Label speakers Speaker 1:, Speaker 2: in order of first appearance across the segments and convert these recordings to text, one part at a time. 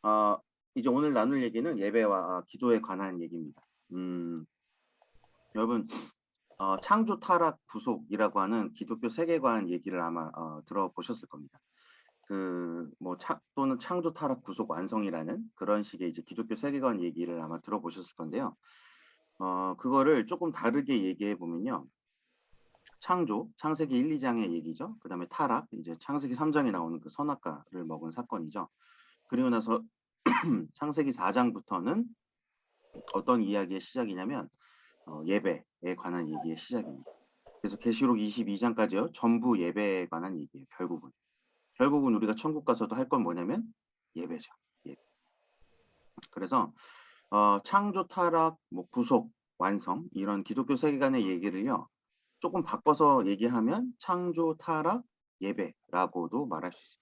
Speaker 1: 어, 이제 오늘 나눌 얘기는 예배와 기도에 관한 얘기입니다. 여러분, 창조 타락 구속이라고 하는 기독교 세계관 얘기를 아마 들어보셨을 겁니다. 또는 창조 타락 구속 완성이라는 그런 식의 이제 기독교 세계관 얘기를 아마 들어보셨을 건데요. 그거를 조금 다르게 얘기해 보면요. 창세기 1, 2장의 얘기죠. 그 다음에 타락, 이제 창세기 3장에 나오는 그 선악과를 먹은 사건이죠. 그리고 나서 창세기 4장부터는 어떤 이야기의 시작이냐면 예배에 관한 얘기의 시작입니다. 그래서 계시록 22장까지요. 전부 예배에 관한 얘기예요. 결국은 우리가 천국 가서도 할 건 뭐냐면 예배죠. 예배. 그래서 창조, 타락, 뭐 구속, 완성 이런 기독교 세계관의 얘기를요. 조금 바꿔서 얘기하면 창조, 타락, 예배라고도 말할 수 있습니다.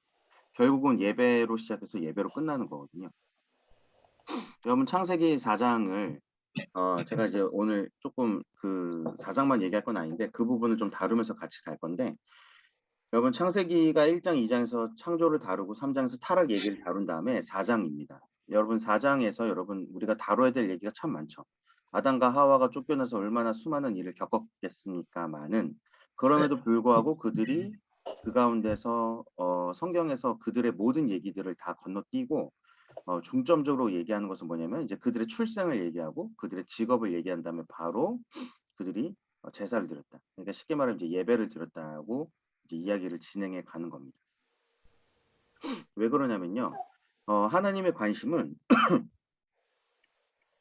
Speaker 1: 결국은 예배로 시작해서 예배로 끝나는 거거든요. 여러분 창세기 4장을 제가 이제 오늘 조금 그 4장만 얘기할 건 아닌데 그 부분을 좀 다루면서 같이 갈 건데 여러분 창세기가 1장, 2장에서 창조를 다루고 3장에서 타락 얘기를 다룬 다음에 4장입니다. 여러분 4장에서 여러분 우리가 다뤄야 될 얘기가 참 많죠. 아담과 하와가 쫓겨나서 얼마나 수많은 일을 겪었겠습니까마는 그럼에도 불구하고 그들이 그 가운데서 성경에서 그들의 모든 얘기들을 다 건너뛰고 중점적으로 얘기하는 것은 뭐냐면 이제 그들의 출생을 얘기하고 그들의 직업을 얘기한 다음에 바로 그들이 제사를 드렸다. 그러니까 쉽게 말하면 이제 예배를 드렸다고 이제 이야기를 진행해 가는 겁니다. 왜 그러냐면요. 하나님의 관심은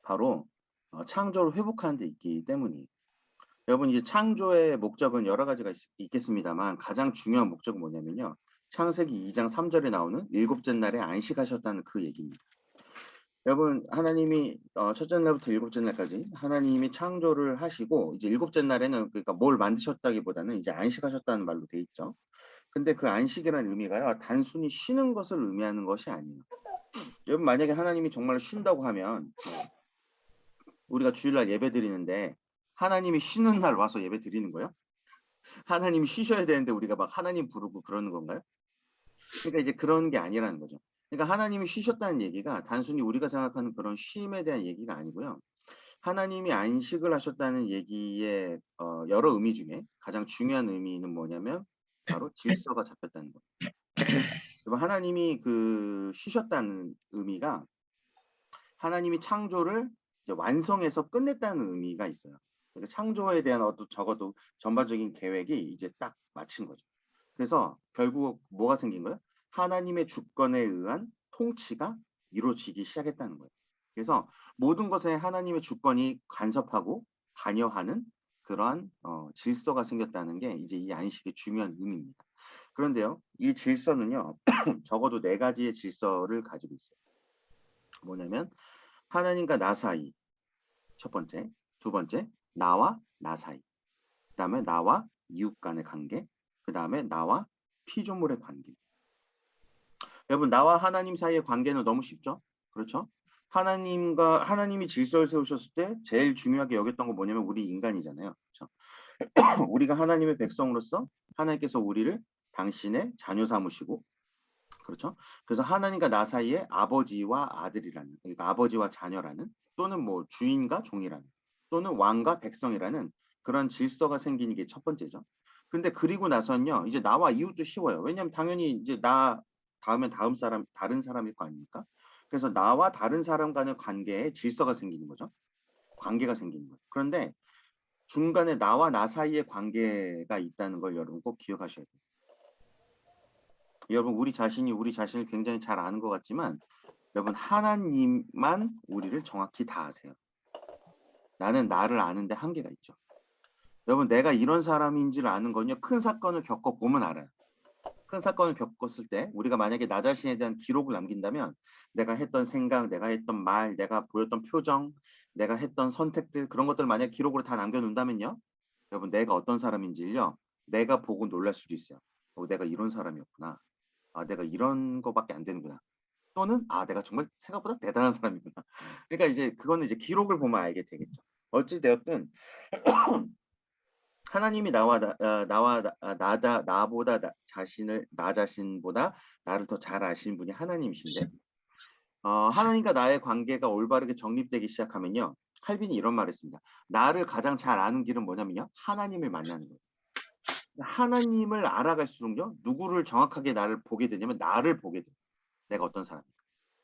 Speaker 1: 바로 창조를 회복하는 데 있기 때문이에요. 여러분 이제 창조의 목적은 여러 가지가 있겠습니다만 가장 중요한 목적은 뭐냐면요. 창세기 2장 3절에 나오는 일곱째 날에 안식하셨다는 그 얘기입니다. 여러분 하나님이 첫째 날부터 일곱째 날까지 하나님이 창조를 하시고 이제 일곱째 날에는 그러니까 뭘 만드셨다기보다는 이제 안식하셨다는 말로 돼 있죠. 근데 그 안식이라는 의미가요. 단순히 쉬는 것을 의미하는 것이 아니에요. 여러분 만약에 하나님이 정말 쉰다고 하면 우리가 주일날 예배 드리는데 하나님이 쉬는 날 와서 예배 드리는 거예요? 하나님이 쉬셔야 되는데 우리가 막 하나님 부르고 그러는 건가요? 그러니까 이제 그런 게 아니라는 거죠. 그러니까 하나님이 쉬셨다는 얘기가 단순히 우리가 생각하는 그런 쉼에 대한 얘기가 아니고요. 하나님이 안식을 하셨다는 얘기의 여러 의미 중에 가장 중요한 의미는 뭐냐면 바로 질서가 잡혔다는 거. 하나님이 그 쉬셨다는 의미가 하나님이 창조를 이제 완성해서 끝냈다는 의미가 있어요. 그러니까 창조에 대한 적어도 전반적인 계획이 이제 딱 마친 거죠. 그래서 결국 뭐가 생긴 거예요? 하나님의 주권에 의한 통치가 이루어지기 시작했다는 거예요. 그래서 모든 것에 하나님의 주권이 간섭하고 관여하는 그러한 질서가 생겼다는 게 이제 이 안식의 중요한 의미입니다. 그런데요, 이 질서는요, 적어도 네 가지의 질서를 가지고 있어요. 뭐냐면 하나님과 나 사이, 첫 번째, 두 번째, 나와 나 사이, 그 다음에 나와 이웃 간의 관계, 그 다음에 나와 피조물의 관계. 여러분, 나와 하나님 사이의 관계는 너무 쉽죠? 그렇죠? 하나님이 질서를 세우셨을 때 제일 중요하게 여겼던 건 뭐냐면 우리 인간이잖아요. 그렇죠? 우리가 하나님의 백성으로서 하나님께서 우리를 당신의 자녀 삼으시고 그렇죠? 그래서 하나님과 나 사이에 아버지와 아들이라는 그러니까 아버지와 자녀라는 또는 뭐 주인과 종이라는 또는 왕과 백성이라는 그런 질서가 생기는 게 첫 번째죠. 근데 그리고 나서는요. 이제 나와 이웃도 쉬워요. 왜냐하면 당연히 이제 나 다음엔 다음 사람 다른 사람일 거 아닙니까? 그래서 나와 다른 사람 간의 관계에 질서가 생기는 거죠. 관계가 생기는 거죠. 그런데 중간에 나와 나 사이의 관계가 있다는 걸 여러분 꼭 기억하셔야 돼요. 여러분 우리 자신이 우리 자신을 굉장히 잘 아는 것 같지만 여러분 하나님만 우리를 정확히 다 아세요. 나는 나를 아는데 한계가 있죠. 여러분 내가 이런 사람인지를 아는 건요. 큰 사건을 겪어보면 알아요. 큰 사건을 겪었을 때 우리가 만약에 나 자신에 대한 기록을 남긴다면 내가 했던 생각, 내가 했던 말, 내가 보였던 표정, 내가 했던 선택들 그런 것들을 만약에 기록으로 다 남겨놓는다면요. 여러분 내가 어떤 사람인지를요. 내가 보고 놀랄 수도 있어요. 내가 이런 사람이었구나. 내가 이런 거밖에 안 되는구나. 또는 내가 정말 생각보다 대단한 사람이구나. 그러니까 이제 그거는 이제 기록을 보면 알게 되겠죠. 어찌 되었든 하나님이 나보다 나 자신보다 나를 더 잘 아시는 분이 하나님이신데 하나님과 나의 관계가 올바르게 정립되기 시작하면요. 칼빈이 이런 말을 했습니다. 나를 가장 잘 아는 길은 뭐냐면요. 하나님을 만나는 거예요. 하나님을 알아갈수록요. 누구를 정확하게 나를 보게 되냐면 나를 보게 돼요. 내가 어떤 사람인가.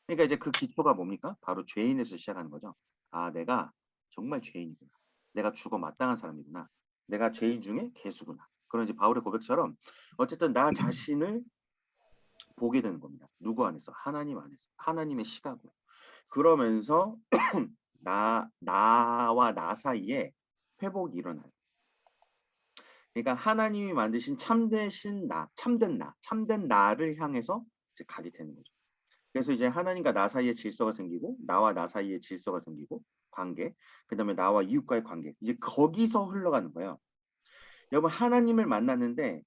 Speaker 1: 그러니까 이제 그 기초가 뭡니까? 바로 죄인에서 시작하는 거죠. 아, 내가 정말 죄인이구나. 내가 죽어 마땅한 사람이구나. 내가 죄인 중에 개수구나. 그런 이제 바울의 고백처럼 어쨌든 나 자신을 보게 되는 겁니다. 누구 안에서? 하나님 안에서. 하나님의 시각으로. 그러면서 나와 나 사이에 회복이 일어나요. 그러니까 하나님이 만드신 참되신 나, 참된 나를 향해서 이제 가게 되는 거죠. 그래서 이제 하나님과 나 사이에 질서가 생기고 나와 나 사이에 질서가 생기고 관계, 그다음에 나와 이웃과의 관계. 이제 거기서 흘러가는 거예요. 여러분 하나님을 만났는데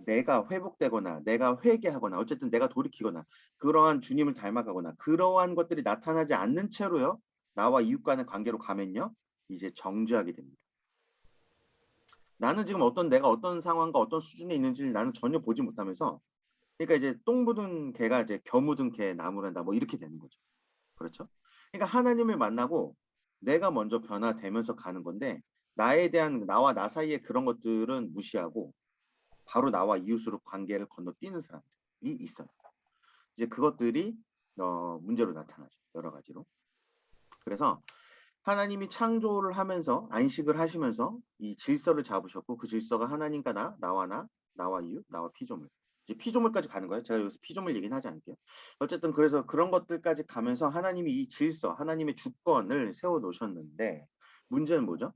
Speaker 1: 내가 회복되거나 내가 회개하거나 어쨌든 내가 돌이키거나 그러한 주님을 닮아가거나 그러한 것들이 나타나지 않는 채로요. 나와 이웃 간의 관계로 가면요. 이제 정죄하게 됩니다. 나는 지금 내가 어떤 상황과 어떤 수준에 있는지를 나는 전혀 보지 못하면서 그러니까 이제 똥 묻은 개가 이제 겨 묻은 개 나무란다 뭐 이렇게 되는 거죠. 그렇죠? 그러니까 하나님을 만나고 내가 먼저 변화되면서 가는 건데 나에 대한 나와 나 사이의 그런 것들은 무시하고 바로 나와 이웃으로 관계를 건너뛰는 사람들이 있어요. 이제 그것들이 문제로 나타나죠. 여러 가지로. 그래서 하나님이 창조를 하면서 안식을 하시면서 이 질서를 잡으셨고 그 질서가 하나님과 나와 이웃, 나와 피조물. 이제 피조물까지 가는 거예요. 제가 여기서 피조물 얘기는 하지 않을게요. 어쨌든 그래서 그런 것들까지 가면서 하나님이 이 질서, 하나님의 주권을 세워 놓으셨는데 문제는 뭐죠?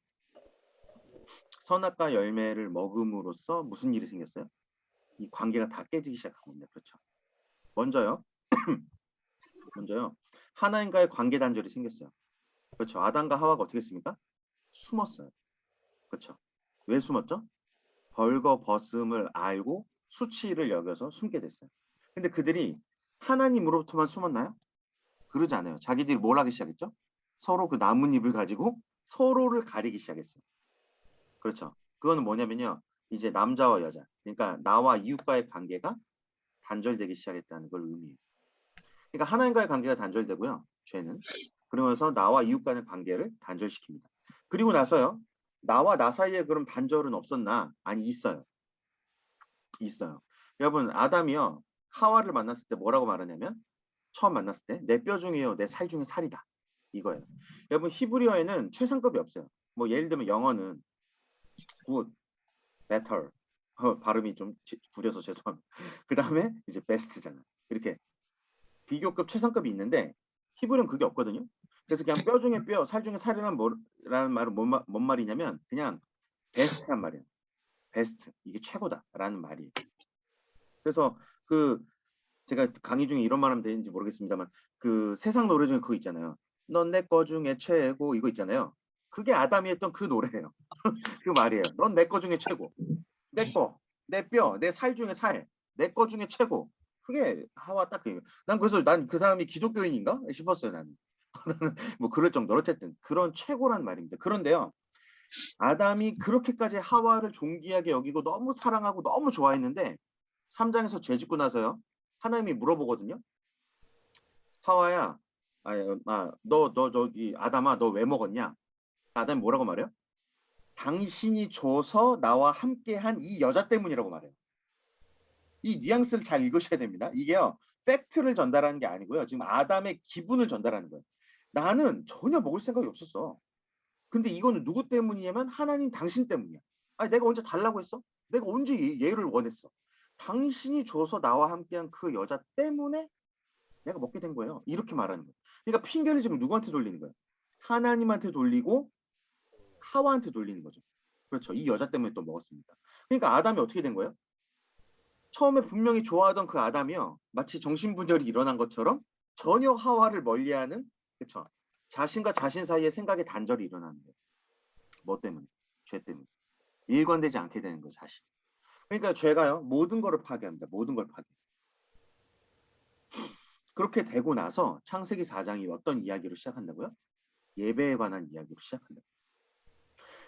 Speaker 1: 선악과 열매를 먹음으로써 무슨 일이 생겼어요? 이 관계가 다 깨지기 시작한 겁니다. 그렇죠. 먼저요. 하나님과의 관계 단절이 생겼어요. 그렇죠. 아담과 하와가 어떻게 했습니까? 숨었어요. 그렇죠. 왜 숨었죠? 벌거벗음을 알고 수치를 여겨서 숨게 됐어요. 근데 그들이 하나님으로부터만 숨었나요? 그러지 않아요. 자기들이 뭘 하기 시작했죠? 서로 그 나뭇잎을 가지고 서로를 가리기 시작했어요. 그렇죠. 그거는 뭐냐면요. 이제 남자와 여자, 그러니까 나와 이웃과의 관계가 단절되기 시작했다는 걸 의미해요. 그러니까 하나님과의 관계가 단절되고요. 죄는. 그러면서 나와 이웃 간의 관계를 단절시킵니다. 그리고 나서요. 나와 나 사이에 그럼 단절은 없었나? 아니 있어요. 있어요. 여러분 아담이요. 하와를 만났을 때 뭐라고 말하냐면 처음 만났을 때 내 뼈 중이요. 내 살 중에 살이다. 이거예요. 여러분 히브리어에는 최상급이 없어요. 뭐 예를 들면 영어는 good, better. 발음이 좀 구려서 죄송합니다. 그 다음에 이제 best잖아. 이렇게 비교급 최상급이 있는데 히브리는 그게 없거든요. 그래서 그냥 뼈 중에 뼈, 살 중에 살이라는 말은 뭔 말이냐면 그냥 베스트란 말이에요. 베스트. 이게 최고다라는 말이에요. 그래서 그 제가 강의 중에 이런 말 하면 되는지 모르겠습니다만 그 세상 노래 중에 그거 있잖아요. 넌 내 거 중에 최고 이거 있잖아요. 그게 아담이 했던 그 노래예요. 그 말이에요. 넌 내 거 중에 최고. 내 거, 내 뼈, 내 살 중에 살, 내 거 중에 최고. 그게 하와 딱 그예요. 난 그래서 난 그 사람이 기독교인인가 싶었어요. 나는. 뭐 그럴 정도로 어쨌든 그런 최고란 말입니다. 그런데요. 아담이 그렇게까지 하와를 존귀하게 여기고 너무 사랑하고 너무 좋아했는데 3장에서 죄 짓고 나서요. 하나님이 물어보거든요. 하와야, 너 저기 아담아 너 왜 먹었냐? 아담이 뭐라고 말해요? 당신이 줘서 나와 함께한 이 여자 때문이라고 말해요. 이 뉘앙스를 잘 읽으셔야 됩니다. 이게요. 팩트를 전달하는 게 아니고요. 지금 아담의 기분을 전달하는 거예요. 나는 전혀 먹을 생각이 없었어. 근데 이거는 누구 때문이냐면 하나님 당신 때문이야. 아니 내가 언제 달라고 했어? 내가 언제 얘를 원했어? 당신이 줘서 나와 함께한 그 여자 때문에 내가 먹게 된 거예요. 이렇게 말하는 거예요. 그러니까 핑계를 지금 누구한테 돌리는 거예요? 하나님한테 돌리고 하와한테 돌리는 거죠. 그렇죠. 이 여자 때문에 또 먹었습니다. 그러니까 아담이 어떻게 된 거예요? 처음에 분명히 좋아하던 그 아담이요. 마치 정신분열이 일어난 것처럼 전혀 하와를 멀리하는 그쵸. 자신과 자신 사이의 생각의 단절이 일어나는 거예요. 뭐 때문에? 죄 때문에. 일관되지 않게 되는 거예요. 자신. 그러니까 죄가요. 모든 거를 파괴합니다. 모든 걸 파괴. 그렇게 되고 나서 창세기 4장이 어떤 이야기로 시작한다고요? 예배에 관한 이야기로 시작한다.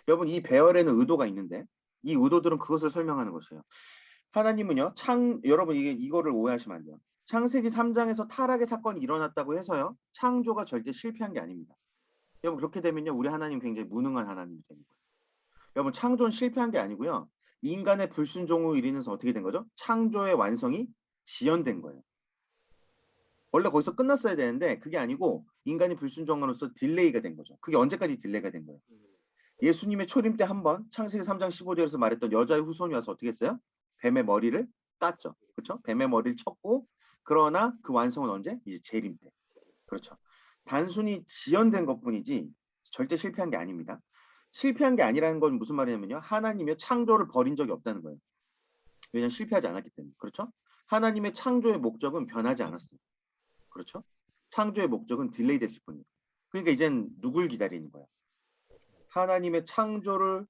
Speaker 1: 여러분 이 배열에는 의도가 있는데 이 의도들은 그것을 설명하는 것이에요. 하나님은요. 여러분 이거를 오해하시면 안 돼요. 창세기 3장에서 타락의 사건이 일어났다고 해서요. 창조가 절대 실패한 게 아닙니다. 여러분 그렇게 되면요. 우리 하나님 굉장히 무능한 하나님이 되는 거예요. 여러분 창조는 실패한 게 아니고요. 인간의 불순종으로 인해서 어떻게 된 거죠? 창조의 완성이 지연된 거예요. 원래 거기서 끝났어야 되는데 그게 아니고 인간이 불순종으로서 딜레이가 된 거죠. 그게 언제까지 딜레이가 된 거예요? 예수님의 초림 때 한번 창세기 3장 15절에서 말했던 여자의 후손이 와서 어떻게 했어요? 뱀의 머리를 땄죠. 그렇죠? 뱀의 머리를 쳤고 그러나 그 완성은 언제? 이제 재림 때. 그렇죠. 단순히 지연된 것뿐이지 절대 실패한 게 아닙니다. 실패한 게 아니라는 건 무슨 말이냐면요. 하나님의 창조를 버린 적이 없다는 거예요. 왜냐하면 실패하지 않았기 때문에. 그렇죠? 하나님의 창조의 목적은 변하지 않았어요. 그렇죠? 창조의 목적은 딜레이 됐을 뿐이에요. 그러니까 이젠 누굴 기다리는 거야? 하나님의 창조의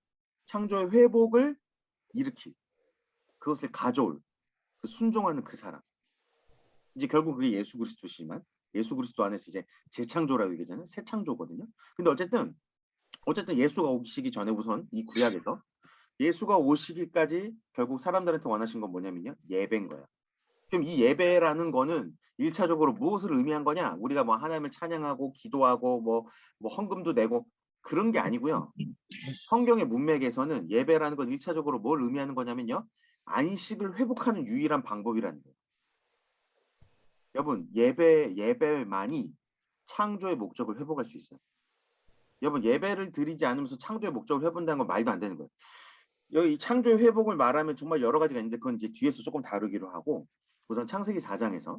Speaker 1: 회복을 일으킬, 그것을 가져올, 그 순종하는 그 사람. 이제 결국 그게 예수 그리스도시지만 예수 그리스도 안에서 이제 재창조라고 얘기하잖아요. 새 창조거든요. 근데 어쨌든 예수가 오시기 전에 우선 이 구약에서 예수가 오시기까지 결국 사람들한테 원하신 건 뭐냐면요. 예배인 거야. 그럼 이 예배라는 거는 1차적으로 무엇을 의미한 거냐? 우리가 뭐 하나님을 찬양하고 기도하고 뭐 헌금도 내고 그런 게 아니고요. 성경의 문맥에서는 예배라는 건 1차적으로 뭘 의미하는 거냐면요. 안식을 회복하는 유일한 방법이라는 거예요. 여러분, 예배만이 창조의 목적을 회복할 수 있어요. 여러분, 예배를 드리지 않으면서 창조의 목적을 회복한다는 건 말도 안 되는 거예요. 여기 창조의 회복을 말하면 정말 여러 가지가 있는데 그건 이제 뒤에서 조금 다루기로 하고 우선 창세기 4장에서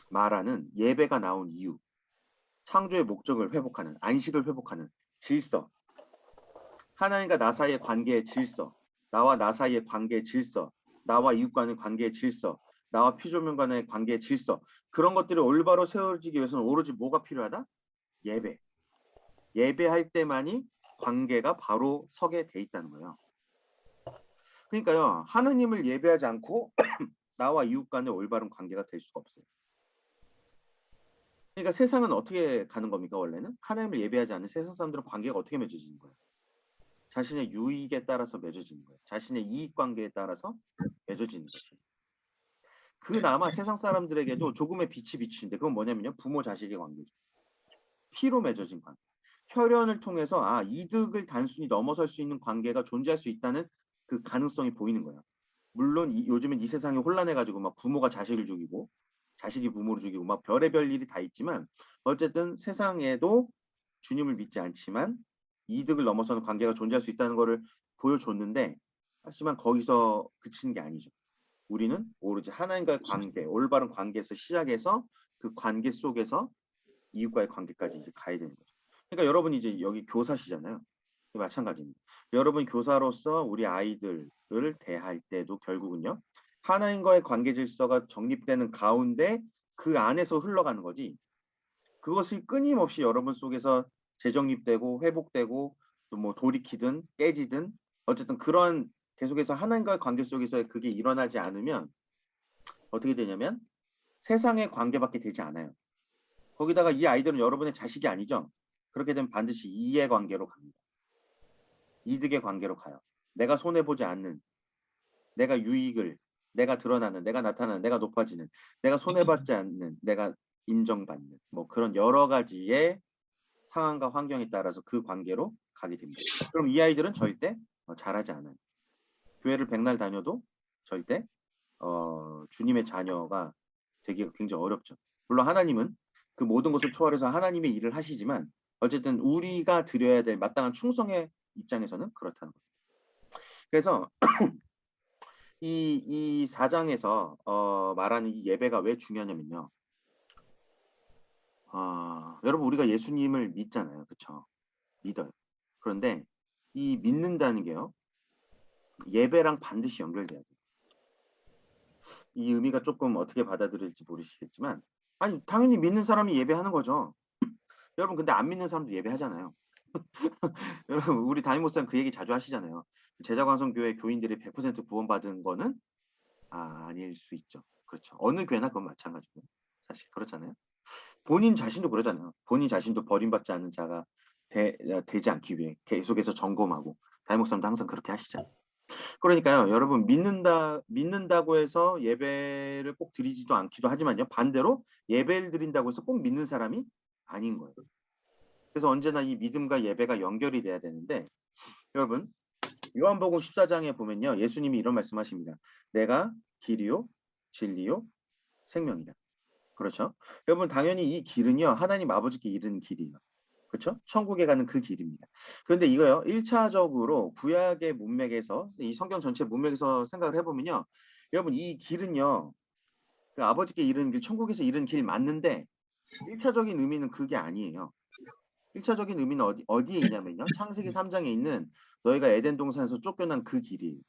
Speaker 1: 말하는 예배가 나온 이유, 창조의 목적을 회복하는, 안식을 회복하는 질서, 하나님과 나 사이의 관계의 질서, 나와 나 사이의 관계의 질서, 나와 이웃과의 관계의 질서, 나와 피조물 간의 관계의 질서, 그런 것들이 올바로 세워지기 위해서는 오로지 뭐가 필요하다? 예배. 예배할 때만이 관계가 바로 서게 돼 있다는 거예요. 그러니까요, 하나님을 예배하지 않고 나와 이웃 간의 올바른 관계가 될 수가 없어요. 그러니까 세상은 어떻게 가는 겁니까, 원래는? 하나님을 예배하지 않는 세상 사람들은 관계가 어떻게 맺어지는 거예요? 자신의 유익에 따라서 맺어지는 거예요. 자신의 이익 관계에 따라서 맺어지는 것이에요. 그나마 세상 사람들에게도 조금의 빛이 비추는데 그건 뭐냐면요. 부모 자식의 관계죠. 피로 맺어진 관계. 혈연을 통해서 이득을 단순히 넘어설 수 있는 관계가 존재할 수 있다는 그 가능성이 보이는 거예요. 물론 요즘엔 이 세상이 혼란해가지고 막 부모가 자식을 죽이고 자식이 부모를 죽이고 막 별의별 일이 다 있지만 어쨌든 세상에도 주님을 믿지 않지만 이득을 넘어서는 관계가 존재할 수 있다는 것을 보여줬는데 하지만 거기서 그치는 게 아니죠. 우리는 오로지 하나님과의 관계, 올바른 관계에서 시작해서 그 관계 속에서 이웃과의 관계까지 이제 가야 되는 거죠. 그러니까 여러분이 이제 여기 교사시잖아요. 마찬가지입니다. 여러분 교사로서 우리 아이들을 대할 때도 결국은요. 하나님과의 관계 질서가 정립되는 가운데 그 안에서 흘러가는 거지. 그것이 끊임없이 여러분 속에서 재정립되고 회복되고 또 뭐 돌이키든 깨지든 어쨌든 그런 계속해서 하나님과의 관계 속에서 그게 일어나지 않으면 어떻게 되냐면 세상의 관계밖에 되지 않아요. 거기다가 이 아이들은 여러분의 자식이 아니죠. 그렇게 되면 반드시 이해관계로 갑니다. 이득의 관계로 가요. 내가 손해보지 않는, 내가 유익을, 내가 드러나는, 내가 나타나는, 내가 높아지는, 내가 손해받지 않는, 내가 인정받는 뭐 그런 여러 가지의 상황과 환경에 따라서 그 관계로 가게 됩니다. 그럼 이 아이들은 절대 잘하지 않아요. 교회를 백날 다녀도 절대 주님의 자녀가 되기가 굉장히 어렵죠. 물론 하나님은 그 모든 것을 초월해서 하나님의 일을 하시지만 어쨌든 우리가 드려야 될 마땅한 충성의 입장에서는 그렇다는 거죠. 그래서 이 4장에서 말하는 이 예배가 왜 중요하냐면요. 여러분 우리가 예수님을 믿잖아요. 그렇죠? 믿어요. 그런데 이 믿는다는 게요. 예배랑 반드시 연결돼야 돼요. 이 의미가 조금 어떻게 받아들일지 모르시겠지만 아니 당연히 믿는 사람이 예배하는 거죠. 여러분 근데 안 믿는 사람도 예배하잖아요. 여러분 우리 담임 목사님 그 얘기 자주 하시잖아요. 제자광성교회 교인들이 100% 구원받은 거는 아닐 수 있죠. 그렇죠. 어느 교회나 그건 마찬가지고 사실 그렇잖아요. 본인 자신도 그러잖아요. 본인 자신도 버림받지 않는 자가 되지 않기 위해 계속해서 점검하고 담임 목사님도 항상 그렇게 하시잖아요. 그러니까요, 여러분 믿는다고 해서 예배를 꼭 드리지도 않기도 하지만요. 반대로 예배를 드린다고 해서 꼭 믿는 사람이 아닌 거예요. 그래서 언제나 이 믿음과 예배가 연결이 돼야 되는데 여러분 요한복음 14장에 보면요. 예수님이 이런 말씀하십니다. 내가 길이요, 진리요, 생명이다. 그렇죠? 여러분 당연히 이 길은요. 하나님 아버지께 이르는 길이에요. 그렇죠? 천국에 가는 그 길입니다. 그런데 이거요. 1차적으로 구약의 문맥에서 이 성경 전체 문맥에서 생각을 해보면요. 여러분 이 길은요. 그 아버지께 이르는 길, 천국에서 이르는 길 맞는데 1차적인 의미는 그게 아니에요. 1차적인 의미는 어디에 있냐면요. 창세기 3장에 있는 너희가 에덴 동산에서 쫓겨난 그 길이에요.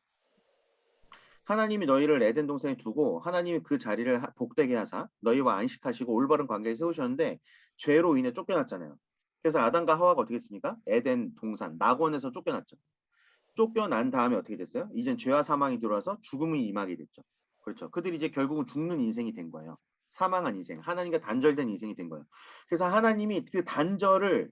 Speaker 1: 하나님이 너희를 에덴 동산에 두고 하나님이 그 자리를 복되게 하사 너희와 안식하시고 올바른 관계를 세우셨는데 죄로 인해 쫓겨났잖아요. 그래서 아담과 하와가 어떻게 했습니까? 에덴 동산 낙원에서 쫓겨났죠. 쫓겨난 다음에 어떻게 됐어요? 이젠 죄와 사망이 들어와서 죽음이 임하게 됐죠. 그렇죠. 그들이 이제 결국은 죽는 인생이 된 거예요. 사망한 인생, 하나님과 단절된 인생이 된 거예요. 그래서 하나님이 그 단절을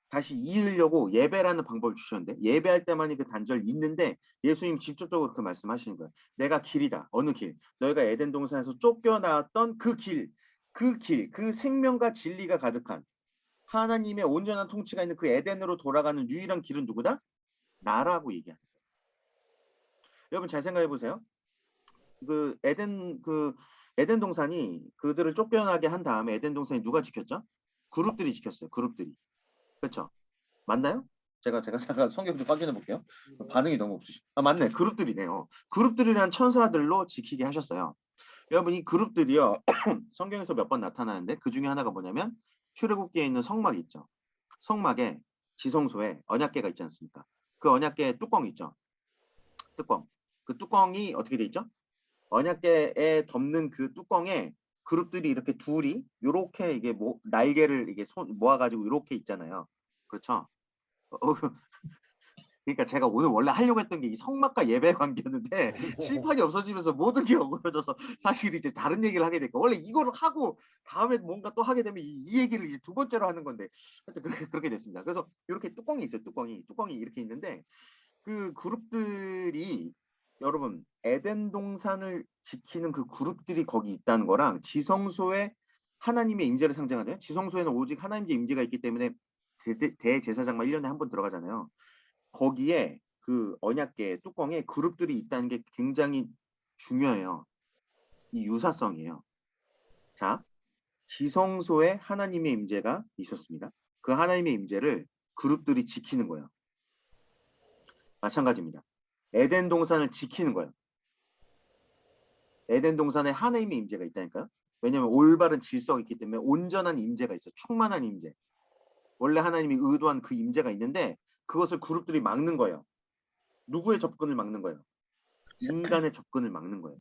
Speaker 1: 다시 이으려고 예배라는 방법을 주셨는데 예배할 때만이 그 단절이 있는데 예수님 직접적으로 그 말씀하시는 거예요. 내가 길이다. 어느 길? 너희가 에덴 동산에서 쫓겨나왔던 그 길, 그 길, 그 생명과 진리가 가득한 하나님의 온전한 통치가 있는 그 에덴으로 돌아가는 유일한 길은 누구다? 나라고 얘기합니다. 여러분 잘 생각해 보세요. 그 에덴 동산이 그들을 쫓겨나게 한 다음에 에덴 동산이 누가 지켰죠? 그룹들이 지켰어요. 그룹들이. 그렇죠? 맞나요? 제가 잠깐 성경 좀 확인해 볼게요. 반응이 너무 없으시. 아 맞네. 그룹들이네요. 그룹들이란 천사들로 지키게 하셨어요. 여러분 이 그룹들이요. 성경에서 몇 번 나타나는데 그 중에 하나가 뭐냐면 출애굽기에 있는 성막 있죠. 성막에 지성소에 언약궤가 있지 않습니까? 그 언약궤 뚜껑 있죠. 뚜껑. 그 뚜껑이 어떻게 돼 있죠? 언약궤에 덮는 그 뚜껑에 그룹들이 이렇게 둘이 요렇게 이게 뭐 날개를 이게 손 모아가지고 이렇게 있잖아요. 그렇죠? 그러니까 제가 오늘 원래 하려고 했던 게 이 성막과 예배 관계였는데 실판이 없어지면서 모든 게 어그러져서 사실 이제 다른 얘기를 하게 될까. 원래 이거를 하고 다음에 뭔가 또 하게 되면 이 얘기를 이제 두 번째로 하는 건데 하여튼 그렇게 됐습니다. 그래서 이렇게 뚜껑이 있어요. 뚜껑이 이렇게 있는데 그 그룹들이 여러분 에덴 동산을 지키는 그 그룹들이 거기 있다는 거랑 지성소에 하나님의 임재를 상징하잖아요. 지성소에는 오직 하나님의 임재가 있기 때문에 대제사장만 1년에 한 번 들어가잖아요. 거기에 그 언약궤 뚜껑에 그룹들이 있다는 게 굉장히 중요해요. 이 유사성이에요. 자, 지성소에 하나님의 임재가 있었습니다. 그 하나님의 임재를 그룹들이 지키는 거예요. 마찬가지입니다. 에덴 동산을 지키는 거예요. 에덴 동산에 하나님의 임재가 있다니까요. 왜냐하면 올바른 질서가 있기 때문에 온전한 임재가 있어요. 충만한 임재. 원래 하나님이 의도한 그 임재가 있는데 그것을 그룹들이 막는 거예요. 누구의 접근을 막는 거예요? 인간의 접근을 막는 거예요.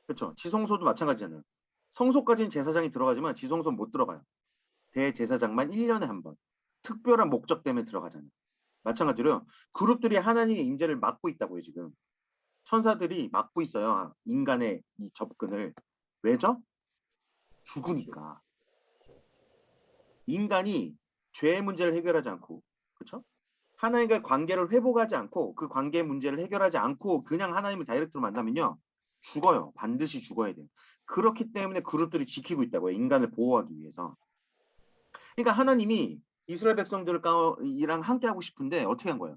Speaker 1: 그렇죠. 지성소도 마찬가지잖아요. 성소까지는 제사장이 들어가지만 지성소는 못 들어가요. 대제사장만 1년에 한 번. 특별한 목적 때문에 들어가잖아요. 마찬가지로요. 그룹들이 하나님의 임재를 막고 있다고요, 지금. 천사들이 막고 있어요. 인간의 이 접근을. 왜죠? 죽으니까. 인간이 죄의 문제를 해결하지 않고, 그렇죠? 하나님과의 관계를 회복하지 않고 그 관계 문제를 해결하지 않고 그냥 하나님을 다이렉트로 만나면요. 죽어요. 반드시 죽어야 돼요. 그렇기 때문에 그룹들이 지키고 있다고요. 인간을 보호하기 위해서. 그러니까 하나님이 이스라엘 백성들이랑 함께 하고 싶은데 어떻게 한 거예요?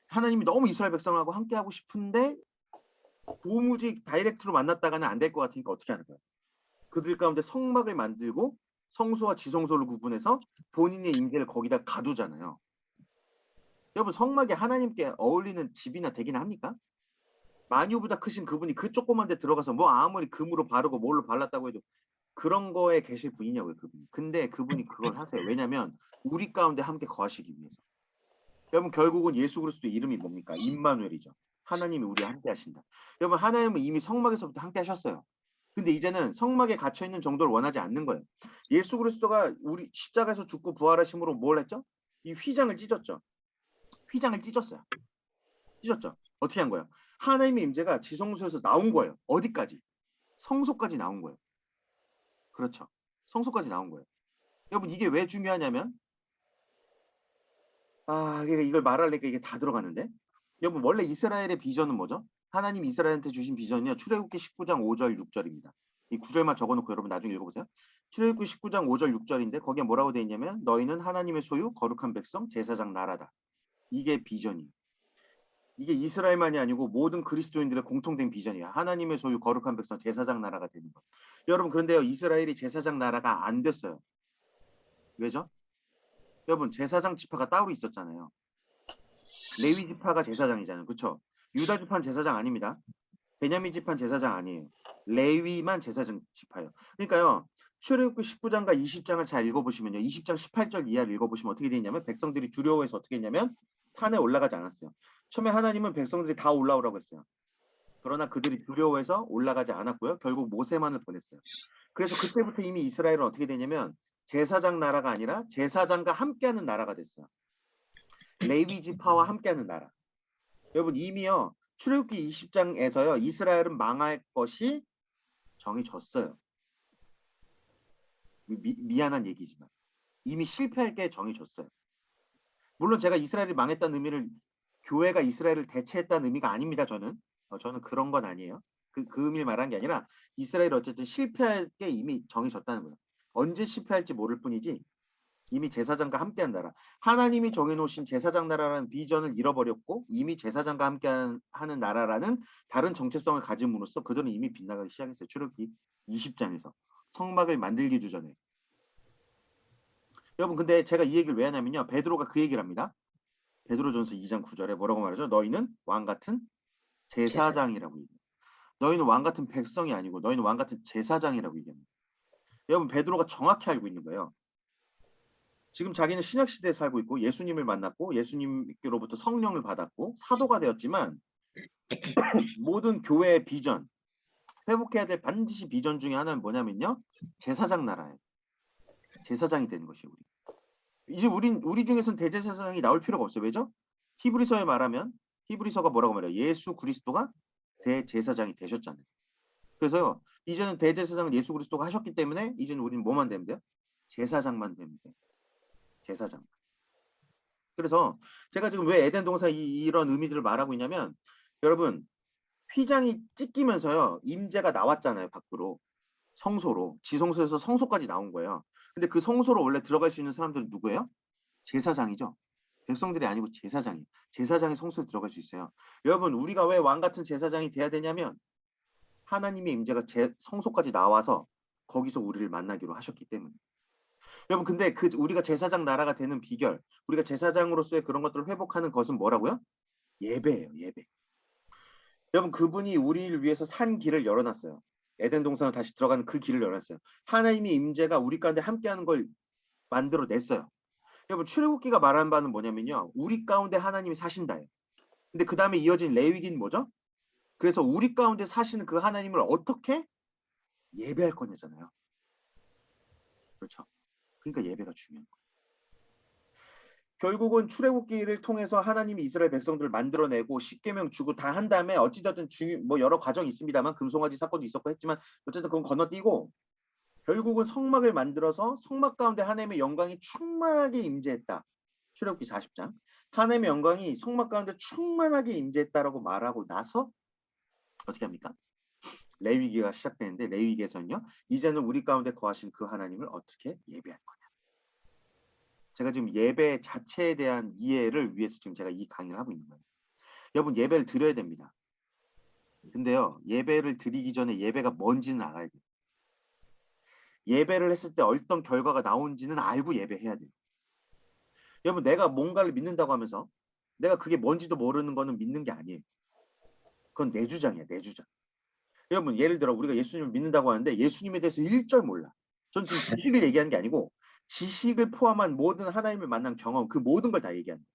Speaker 1: 하나님이 너무 이스라엘 백성하고 함께 하고 싶은데 도무지 다이렉트로 만났다가는 안 될 것 같으니까 어떻게 하는 거예요? 그들 가운데 성막을 만들고 성소와 지성소를 구분해서 본인의 임재를 거기다 가두잖아요. 여러분 성막이 하나님께 어울리는 집이나 되기나 합니까? 만유보다 크신 그분이 그 조그만 데 들어가서 뭐 아무리 금으로 바르고 뭘로 발랐다고 해도 그런 거에 계실 분이냐고요, 그분이. 근데 그분이 그걸 하세요. 왜냐면 우리 가운데 함께 거하시기 위해서. 여러분 결국은 예수 그리스도 이름이 뭡니까? 임마누엘이죠. 하나님이 우리와 함께 하신다. 여러분 하나님은 이미 성막에서부터 함께 하셨어요. 근데 이제는 성막에 갇혀 있는 정도를 원하지 않는 거예요. 예수 그리스도가 우리 십자가에서 죽고 부활하심으로 뭘 했죠? 이 휘장을 찢었죠. 휘장을 찢었어요. 찢었죠. 어떻게 한 거예요? 하나님의 임재가 지성소에서 나온 거예요. 어디까지? 성소까지 나온 거예요. 그렇죠. 성소까지 나온 거예요. 여러분 이게 왜 중요하냐면 이걸 말하려니까 이게 다 들어가는데 여러분 원래 이스라엘의 비전은 뭐죠? 하나님 이스라엘한테 주신 비전이요. 출애굽기 19장 5절 6절입니다. 이 구절만 적어놓고 여러분 나중에 읽어보세요. 출애굽기 19장 5절 6절인데 거기에 뭐라고 되어 있냐면 너희는 하나님의 소유 거룩한 백성 제사장 나라다. 이게 비전이에요. 이게 이스라엘만이 아니고 모든 그리스도인들의 공통된 비전이야. 하나님의 소유 거룩한 백성 제사장 나라가 되는 것. 여러분 그런데요. 이스라엘이 제사장 나라가 안 됐어요. 왜죠? 여러분 제사장 지파가 따로 있었잖아요. 레위 지파가 제사장이잖아요. 그렇죠? 유다 지파는 제사장 아닙니다. 베냐민 지파는 제사장 아니에요. 레위만 제사장 지파예요. 그러니까요. 출애굽기 19장과 20장을 잘 읽어보시면요. 20장 18절 이하를 읽어보시면 어떻게 되냐면 백성들이 두려워해서 어떻게 했냐면 산에 올라가지 않았어요. 처음에 하나님은 백성들이 다 올라오라고 했어요. 그러나 그들이 두려워해서 올라가지 않았고요. 결국 모세만을 보냈어요. 그래서 그때부터 이미 이스라엘은 어떻게 되냐면 제사장 나라가 아니라 제사장과 함께하는 나라가 됐어요. 레위 지파와 함께하는 나라. 여러분 이미요. 출애굽기 20장에서요. 이스라엘은 망할 것이 정해졌어요. 미안한 얘기지만 이미 실패할 게 정해졌어요. 물론 제가 이스라엘이 망했다는 의미를 교회가 이스라엘을 대체했다는 의미가 아닙니다. 저는 그런 건 아니에요. 그 의미를 말한 게 아니라 이스라엘이 어쨌든 실패할 게 이미 정해졌다는 거예요. 언제 실패할지 모를 뿐이지 이미 제사장과 함께한 나라. 하나님이 정해놓으신 제사장 나라라는 비전을 잃어버렸고 이미 제사장과 함께하는 나라라는 다른 정체성을 가짐으로써 그들은 이미 빗나가기 시작했어요. 출애굽기 20장에서 성막을 만들기 주전에. 여러분 근데 제가 이 얘기를 왜 하냐면요. 베드로가 그 얘기를 합니다. 베드로전서 2장 9절에 뭐라고 말하죠? 너희는 왕 같은 제사장이라고 얘기해요. 너희는 왕 같은 백성이 아니고 너희는 왕 같은 제사장이라고 얘기합니다. 여러분 베드로가 정확히 알고 있는 거예요. 지금 자기는 신약 시대에 살고 있고 예수님을 만났고 예수님께로부터 성령을 받았고 사도가 되었지만 모든 교회의 비전, 회복해야 될 반드시 비전 중에 하나는 뭐냐면요. 제사장 나라예요. 제사장이 되는 것이 우리. 이제 우리 중에서는 대제사장이 나올 필요가 없어요. 왜죠? 히브리서에 말하면 히브리서가 뭐라고 말해요? 예수 그리스도가 대제사장이 되셨잖아요. 그래서 이제는 대제사장은 예수 그리스도가 하셨기 때문에 이제는 우리는 뭐만 되면 돼요? 제사장만 되면 돼요. 제사장. 그래서 제가 지금 왜 에덴 동산 이런 의미들을 말하고 있냐면 여러분 휘장이 찢기면서요. 임재가 나왔잖아요. 밖으로. 성소로. 지성소에서 성소까지 나온 거예요. 근데 그 성소로 원래 들어갈 수 있는 사람들은 누구예요? 제사장이죠. 백성들이 아니고 제사장이에요. 제사장이 성소에 들어갈 수 있어요. 여러분 우리가 왜 왕 같은 제사장이 돼야 되냐면 하나님의 임재가 성소까지 나와서 거기서 우리를 만나기로 하셨기 때문에. 여러분 근데 우리가 제사장 나라가 되는 비결, 우리가 제사장으로서의 그런 것들을 회복하는 것은 뭐라고요? 예배예요. 예배. 여러분 그분이 우리를 위해서 산 길을 열어놨어요. 에덴 동산을 다시 들어가는 그 길을 열어놨어요. 하나님의 임재가 우리 가운데 함께하는 걸 만들어냈어요. 여러분 출애굽기가 말하는 바는 뭐냐면요. 우리 가운데 하나님이 사신다예요. 근데 그 다음에 이어진 레위기는 뭐죠? 그래서 우리 가운데 사시는 그 하나님을 어떻게 예배할 거냐잖아요. 그렇죠? 그러니까 예배가 중요한 거예요. 결국은 출애굽기를 통해서 하나님이 이스라엘 백성들을 만들어내고 십계명 주고 다 한 다음에 어찌됐든 뭐 여러 과정이 있습니다만 금송아지 사건도 있었고 했지만 어쨌든 그건 건너뛰고 결국은 성막을 만들어서 성막 가운데 하나님의 영광이 충만하게 임재했다. 출애굽기 40장. 하나님의 영광이 성막 가운데 충만하게 임재했다라고 말하고 나서 어떻게 합니까? 레위기가 시작되는데 레위기에서는요. 이제는 우리 가운데 거하신 그 하나님을 어떻게 예배할 거냐. 제가 지금 예배 자체에 대한 이해를 위해서 지금 제가 이 강의를 하고 있는 거예요. 여러분 예배를 드려야 됩니다. 근데요. 예배를 드리기 전에 예배가 뭔지는 알아야 돼요. 예배를 했을 때 어떤 결과가 나온지는 알고 예배해야 돼요. 여러분 내가 뭔가를 믿는다고 하면서 내가 그게 뭔지도 모르는 거는 믿는 게 아니에요. 그건 내 주장이야. 내 주장. 여러분 예를 들어 우리가 예수님을 믿는다고 하는데 예수님에 대해서 일절 몰라. 전 지금 지식을 얘기하는 게 아니고 지식을 포함한 모든 하나님을 만난 경험 그 모든 걸 다 얘기하는 거예요.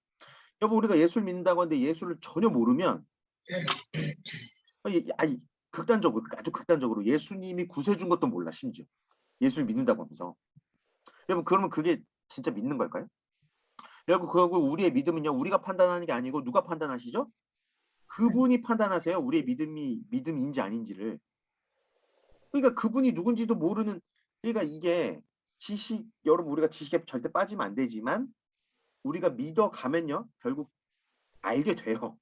Speaker 1: 여러분 우리가 예수를 믿는다고 하는데 예수를 전혀 모르면 아니 극단적으로 아주 극단적으로 예수님이 구세 준 것도 몰라 심지어 예수를 믿는다고 하면서 여러분 그러면 그게 진짜 믿는 걸까요? 여러분 그거 우리의 믿음은요 우리가 판단하는 게 아니고 누가 판단하시죠? 그분이 판단하세요. 우리의 믿음인지 아닌지를. 그러니까 그분이 누군지도 모르는 그러니까 이게 여러분 우리가 지식에 절대 빠지면 안 되지만 우리가 믿어가면요 결국 알게 돼요.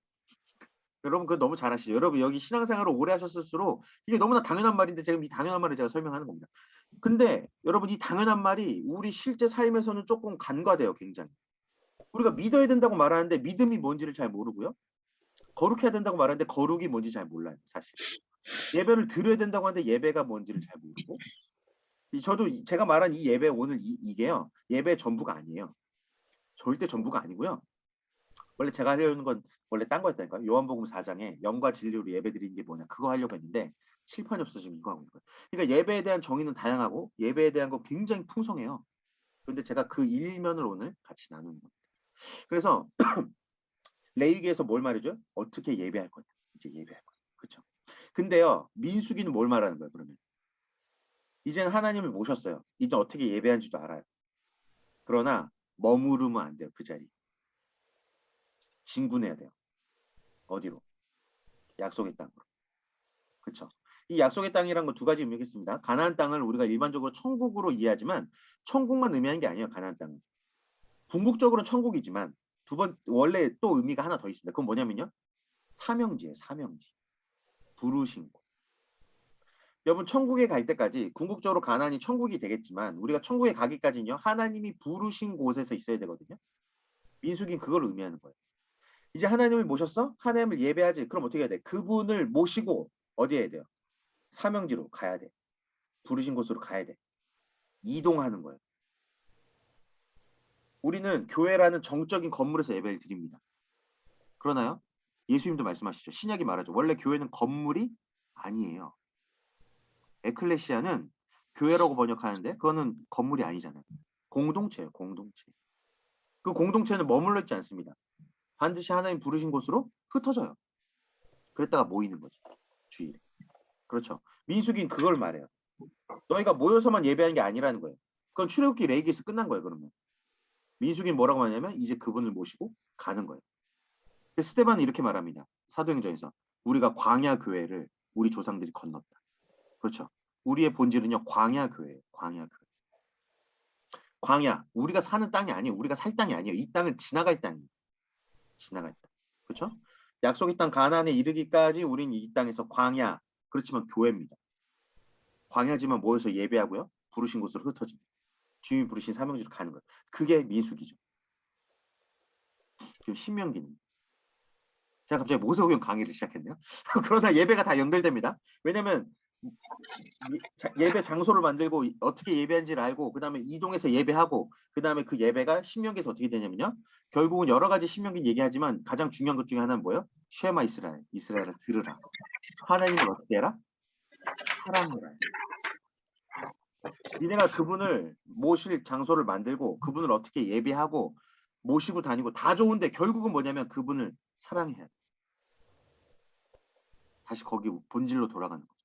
Speaker 1: 여러분 그거 너무 잘 아시죠? 여러분 여기 신앙생활을 오래 하셨을수록 이게 너무나 당연한 말인데 지금 이 당연한 말을 제가 설명하는 겁니다. 근데 여러분 이 당연한 말이 우리 실제 삶에서는 조금 간과돼요, 굉장히. 우리가 믿어야 된다고 말하는데 믿음이 뭔지를 잘 모르고요. 거룩해야 된다고 말하는데 거룩이 뭔지 잘 몰라요, 사실. 예배를 드려야 된다고 하는데 예배가 뭔지를 잘 모르고. 저도 제가 말한 이 예배 오늘 이게요. 예배 전부가 아니에요. 절대 전부가 아니고요. 원래 제가 하려는 건 원래 딴 거였다니까요. 요한복음 4장에 영과 진리로 예배드리는 게 뭐냐. 그거 하려고 했는데 칠판이 없어서 지금 이거 하고 있는 거예요. 그러니까 예배에 대한 정의는 다양하고 예배에 대한 거 굉장히 풍성해요. 근데 제가 그 일면을 오늘 같이 나누는 겁니다. 그래서 레위기에서 뭘 말해줘요? 어떻게 예배할 거냐. 이제 예배할 거냐. 그렇죠? 근데요. 민수기는 뭘 말하는 거예요, 그러면? 이제는 하나님을 모셨어요. 이제 어떻게 예배하는지도 알아요. 그러나 머무르면 안 돼요. 그 자리. 진군해야 돼요. 어디로? 약속의 땅으로. 그렇죠? 이 약속의 땅이란 건 두 가지 의미겠습니다. 가나안 땅을 우리가 일반적으로 천국으로 이해하지만 천국만 의미하는 게 아니에요. 가나안 땅은. 궁극적으로는 천국이지만 두 번 원래 또 의미가 하나 더 있습니다. 그건 뭐냐면요. 사명지예요. 사명지. 부르신 곳. 여러분 천국에 갈 때까지 궁극적으로 가나안이 천국이 되겠지만 우리가 천국에 가기까지는요. 하나님이 부르신 곳에서 있어야 되거든요. 민수기는 그걸 의미하는 거예요. 이제 하나님을 모셨어? 하나님을 예배하지. 그럼 어떻게 해야 돼? 그분을 모시고 어디에 해야 돼요? 사명지로 가야 돼. 부르신 곳으로 가야 돼. 이동하는 거예요. 우리는 교회라는 정적인 건물에서 예배를 드립니다. 그러나요? 예수님도 말씀하시죠. 신약이 말하죠. 원래 교회는 건물이 아니에요. 에클레시아는 교회라고 번역하는데 그거는 건물이 아니잖아요. 공동체예요. 공동체. 그 공동체는 머물러 있지 않습니다. 반드시 하나님 부르신 곳으로 흩어져요. 그랬다가 모이는 거죠. 주일에. 그렇죠. 민수기는 그걸 말해요. 너희가 모여서만 예배하는 게 아니라는 거예요. 그건 출애굽기 레위기에서 끝난 거예요. 그러면. 민수기는 뭐라고 하냐면 이제 그분을 모시고 가는 거예요. 스데반은 이렇게 말합니다. 사도행전에서 우리가 광야 교회를 우리 조상들이 건넜다. 그렇죠. 우리의 본질은요. 광야 교회예요. 광야 교회. 광야. 우리가 사는 땅이 아니에요. 우리가 살 땅이 아니에요. 이 땅은 지나갈 땅이에요. 지나갈 땅. 그렇죠? 약속의 땅 가나안에 이르기까지 우리는 이 땅에서 광야. 그렇지만 교회입니다. 광야지만 모여서 예배하고요. 부르신 곳으로 흩어집니다. 주님이 부르신 사명지로 가는 거예요. 그게 민수기죠. 지금 신명기입니다. 제가 갑자기 모세오경 강의를 시작했네요. 그러나 예배가 다 연결됩니다. 왜냐하면 예배 장소를 만들고 어떻게 예배하는지를 알고 그 다음에 이동해서 예배하고 그 다음에 그 예배가 신명기에서 어떻게 되냐면요. 결국은 여러 가지 신명기 얘기하지만 가장 중요한 것 중에 하나는 뭐예요? 쉐마 이스라엘. 이스라엘을 들으라. 하나님을 어떻게 해라? 사랑해라. 니네가 그분을 모실 장소를 만들고 그분을 어떻게 예배하고 모시고 다니고 다 좋은데 결국은 뭐냐면 그분을 사랑해야 돼. 다시 거기 본질로 돌아가는 거죠.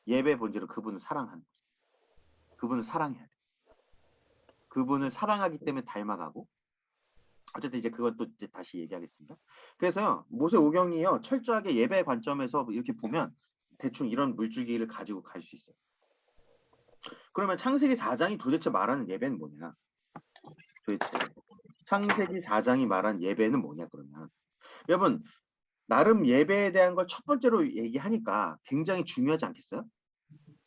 Speaker 1: 예배 본질은 그분을 사랑하는 거죠. 그분을 사랑해야 돼. 그분을 사랑하기 때문에 닮아가고 어쨌든 이제 그것도 이제 다시 얘기하겠습니다. 그래서요 모세오경이요 철저하게 예배 관점에서 이렇게 보면 대충 이런 물줄기를 가지고 갈 수 있어요. 그러면 창세기 4장이 도대체 말하는 예배는 뭐냐? 도대체 창세기 4장이 말한 예배는 뭐냐 그러면 여러분 나름 예배에 대한 걸 첫 번째로 얘기하니까 굉장히 중요하지 않겠어요?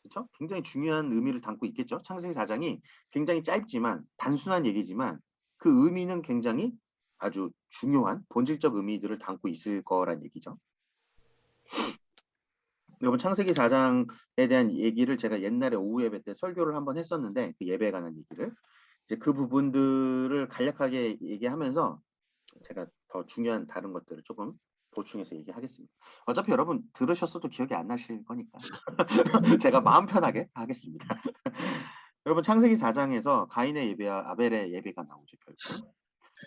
Speaker 1: 그렇죠? 굉장히 중요한 의미를 담고 있겠죠. 창세기 4장이 굉장히 짧지만 단순한 얘기지만 그 의미는 굉장히 아주 중요한 본질적 의미들을 담고 있을 거란 얘기죠. 여러분 창세기 4장에 대한 얘기를 제가 옛날에 오후 예배 때 설교를 한번 했었는데 그 예배에 관한 얘기를 이제 그 부분들을 간략하게 얘기하면서 제가 더 중요한 다른 것들을 조금 보충해서 얘기하겠습니다. 어차피 여러분 들으셨어도 기억이 안 나실 거니까 제가 마음 편하게 하겠습니다. 여러분 창세기 4장에서 가인의 예배와 아벨의 예배가 나오죠. 결국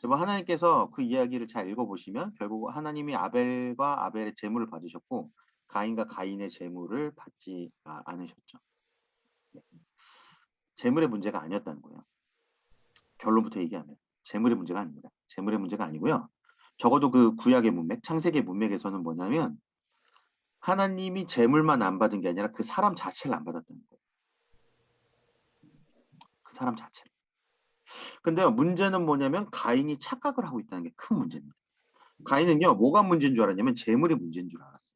Speaker 1: 여러분 하나님께서 그 이야기를 잘 읽어보시면 결국 하나님이 아벨과 아벨의 제물을 받으셨고 가인과 가인의 제물을 받지 않으셨죠. 제물의 문제가 아니었다는 거예요. 결론부터 얘기하면 제물의 문제가 아닙니다. 제물의 문제가 아니고요. 적어도 그 구약의 문맥, 창세기의 문맥에서는 뭐냐면 하나님이 제물만 안 받은 게 아니라 그 사람 자체를 안 받았다는 거예요. 그 사람 자체를. 근데요, 문제는 뭐냐면 가인이 착각을 하고 있다는 게 큰 문제입니다. 가인은요, 뭐가 문제인 줄 알았냐면 재물이 문제인 줄 알았어요.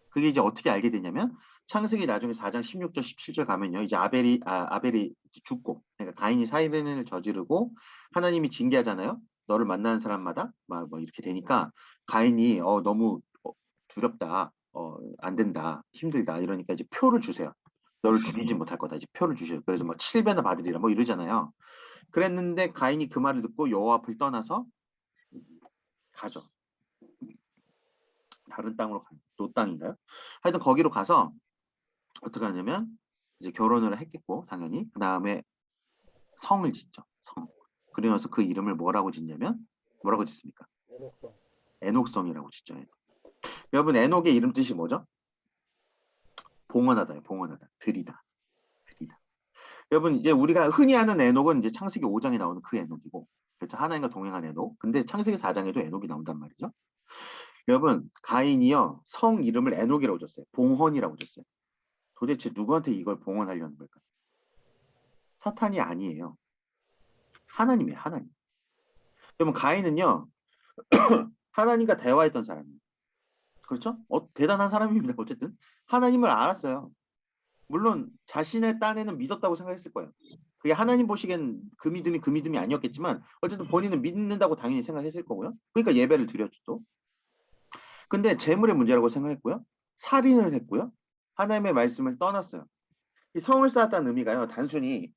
Speaker 1: 그게 이제 어떻게 알게 되냐면 창세기 나중에 4장 16절 17절 가면요. 이제 아벨이 죽고 그러니까 가인이 살인을 저지르고 하나님이 징계하잖아요. 너를 만나는 사람마다 막 뭐 이렇게 되니까 가인이 너무 두렵다. 안 된다. 힘들다. 이러니까 이제 표를 주세요. 너를 죽이지 못할 거다. 이제 표를 주셔요. 그래서 뭐 7배나 받으리라 뭐 이러잖아요. 그랬는데 가인이 그 말을 듣고 여호와 앞을 떠나서 가죠. 다른 땅으로 가요. 노 땅인가요? 하여튼 거기로 가서 어떻게 하냐면 이제 결혼을 했겠고 당연히 그 다음에 성을 짓죠. 성. 그러면서 그 이름을 뭐라고 짓냐면 뭐라고 짓습니까? 에녹성이라고 짓죠. 여러분 에녹의 이름 뜻이 뭐죠? 봉헌하다요. 봉헌하다. 드리다. 드리다. 여러분 이제 우리가 흔히 아는 에녹은 이제 창세기 5장에 나오는 그 에녹이고 그렇죠. 하나님과 동행한 에녹. 근데 창세기 4장에도 에녹이 나온단 말이죠. 여러분 가인이요 성 이름을 에녹이라고 줬어요. 봉헌이라고 줬어요. 도대체 누구한테 이걸 봉헌하려는 걸까? 사탄이 아니에요. 하나님이에요. 하나님. 여러분 가인은요 하나님과 대화했던 사람이에요. 그렇죠? 대단한 사람입니다. 어쨌든 하나님을 알았어요. 물론 자신의 딴에는 믿었다고 생각했을 거예요. 그게 하나님 보시기엔 그 믿음이 아니었겠지만 어쨌든 본인은 믿는다고 당연히 생각했을 거고요. 그러니까 예배를 드렸죠 또. 근데 재물의 문제라고 생각했고요. 살인을 했고요. 하나님의 말씀을 떠났어요. 이 성을 쌓았다는 의미가요. 단순히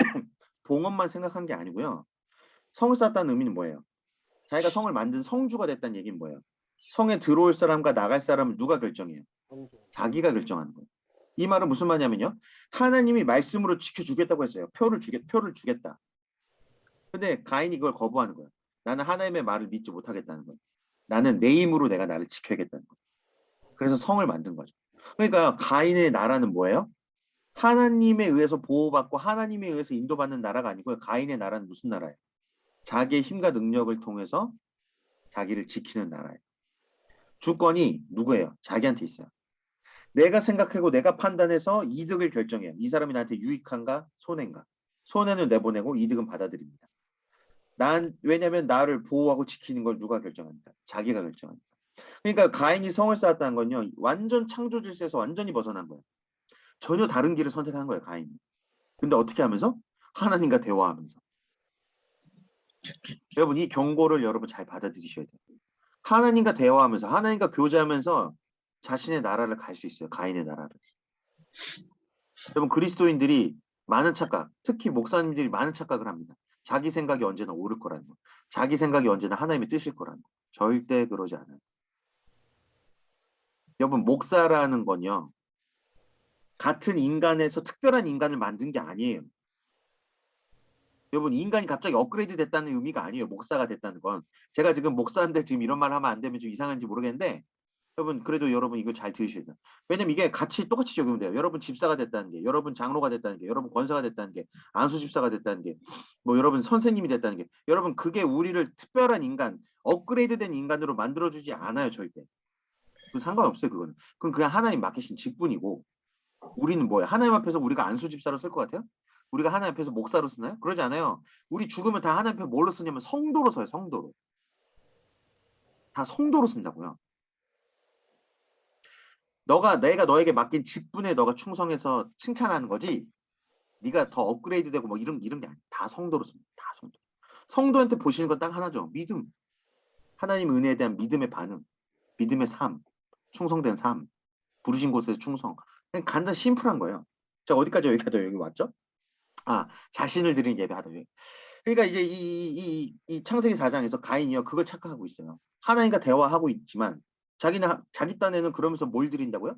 Speaker 1: 봉헌만 생각한 게 아니고요. 성을 쌓았다는 의미는 뭐예요? 자기가 성을 만든 성주가 됐다는 얘기는 뭐예요? 성에 들어올 사람과 나갈 사람을 누가 결정해요? 자기가 결정하는 거예요. 이 말은 무슨 말이냐면요. 하나님이 말씀으로 지켜주겠다고 했어요. 표를 주겠다. 근데 가인이 그걸 거부하는 거예요. 나는 하나님의 말을 믿지 못하겠다는 거예요. 나는 내 힘으로 내가 나를 지켜야겠다는 거예요. 그래서 성을 만든 거죠. 그러니까 가인의 나라는 뭐예요? 하나님에 의해서 보호받고 하나님에 의해서 인도받는 나라가 아니고요. 가인의 나라는 무슨 나라예요? 자기의 힘과 능력을 통해서 자기를 지키는 나라예요. 주권이 누구예요? 자기한테 있어요. 내가 생각하고 내가 판단해서 이득을 결정해요. 이 사람이 나한테 유익한가 손해인가. 손해는 내보내고 이득은 받아들입니다. 왜냐면 나를 보호하고 지키는 걸 누가 결정합니까? 자기가 결정합니다. 그러니까 가인이 성을 쌓았다는 건요. 완전 창조 질서에서 완전히 벗어난 거예요. 전혀 다른 길을 선택한 거예요. 가인이. 근데 어떻게 하면서? 하나님과 대화하면서. 여러분 이 경고를 여러분 잘 받아들이셔야 돼요. 하나님과 대화하면서 하나님과 교제하면서 자신의 나라를 갈 수 있어요. 가인의 나라를. 여러분 그리스도인들이 많은 착각, 특히 목사님들이 많은 착각을 합니다. 자기 생각이 언제나 옳을 거라는 거. 자기 생각이 언제나 하나님의 뜻일 거라는 거. 절대 그러지 않아요. 여러분 목사라는 건요. 같은 인간에서 특별한 인간을 만든 게 아니에요. 여러분 인간이 갑자기 업그레이드 됐다는 의미가 아니에요. 목사가 됐다는 건. 제가 지금 목사인데 지금 이런 말 하면 안 되면 좀 이상한지 모르겠는데 여러분 그래도 여러분 이거 잘 들으셔야 돼요. 왜냐면 이게 같이 똑같이 적용돼요. 여러분 집사가 됐다는 게, 여러분 장로가 됐다는 게, 여러분 권사가 됐다는 게, 안수 집사가 됐다는 게, 뭐 여러분 선생님이 됐다는 게, 여러분 그게 우리를 특별한 인간, 업그레이드된 인간으로 만들어주지 않아요 절대. 그 상관없어요 그거는. 그건 그냥 하나님 맡기신 직분이고 우리는 뭐예요? 하나님 앞에서 우리가 안수 집사로 쓸 것 같아요? 우리가 하나님 앞에서 목사로 쓰나요? 그러지 않아요. 우리 죽으면 다 하나님 앞에 뭘로 쓰냐면 성도로 써요. 성도로. 다 성도로 쓴다고요. 내가 너에게 맡긴 직분에 너가 충성해서 칭찬하는 거지. 네가 더 업그레이드되고 뭐 이런 게 아니야. 다 성도로 씁니다. 다 성도. 성도한테 보시는 건 딱 하나죠. 믿음. 하나님 은혜에 대한 믿음의 반응, 믿음의 삶, 충성된 삶, 부르신 곳에서 충성. 그냥 간단 심플한 거예요. 자 어디까지 여기 왔죠? 자신을 드리는 예배하다. 그러니까 이제 이 창세기 4장에서 가인이요 그걸 착각하고 있어요. 하나님과 대화하고 있지만 자기 딴에는 그러면서 뭘 드린다고요?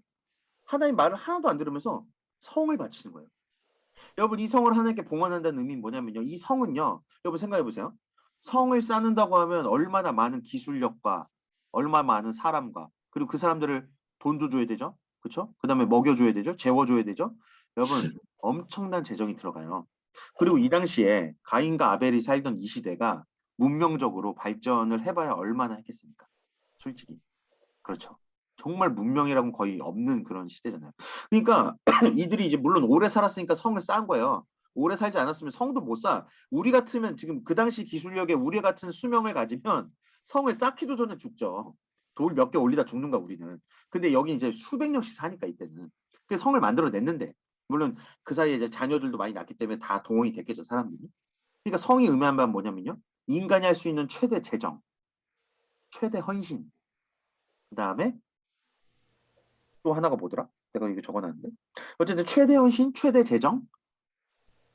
Speaker 1: 하나님 말을 하나도 안 들으면서 성을 바치는 거예요. 여러분 이 성을 하나님께 봉헌한다는 의미는 뭐냐면요. 이 성은요. 여러분 생각해 보세요. 성을 쌓는다고 하면 얼마나 많은 기술력과 얼마나 많은 사람과 그리고 그 사람들을 돈도 줘야 되죠. 그렇죠? 그다음에 먹여줘야 되죠. 재워줘야 되죠. 여러분 엄청난 재정이 들어가요. 그리고 이 당시에 가인과 아벨이 살던 이 시대가 문명적으로 발전을 해봐야 얼마나 했겠습니까? 솔직히. 그렇죠. 정말 문명이라고는 거의 없는 그런 시대잖아요. 그러니까 이들이 이제 물론 오래 살았으니까 성을 쌓은 거예요. 오래 살지 않았으면 성도 못 쌓아. 우리 같으면 지금 그 당시 기술력에 우리 같은 수명을 가지면 성을 쌓기도 전에 죽죠. 돌 몇 개 올리다 죽는 거야 우리는. 근데 여기 이제 수백 년씩 사니까 이때는. 그 성을 만들어냈는데 물론 그 사이에 이제 자녀들도 많이 낳기 때문에 다 동원이 됐겠죠 사람들이. 그러니까 성이 의미한 바는 뭐냐면요. 인간이 할 수 있는 최대 재정, 최대 헌신. 그 다음에 또 하나가 뭐더라? 내가 이거 적어놨는데. 어쨌든 최대 헌신, 최대 재정,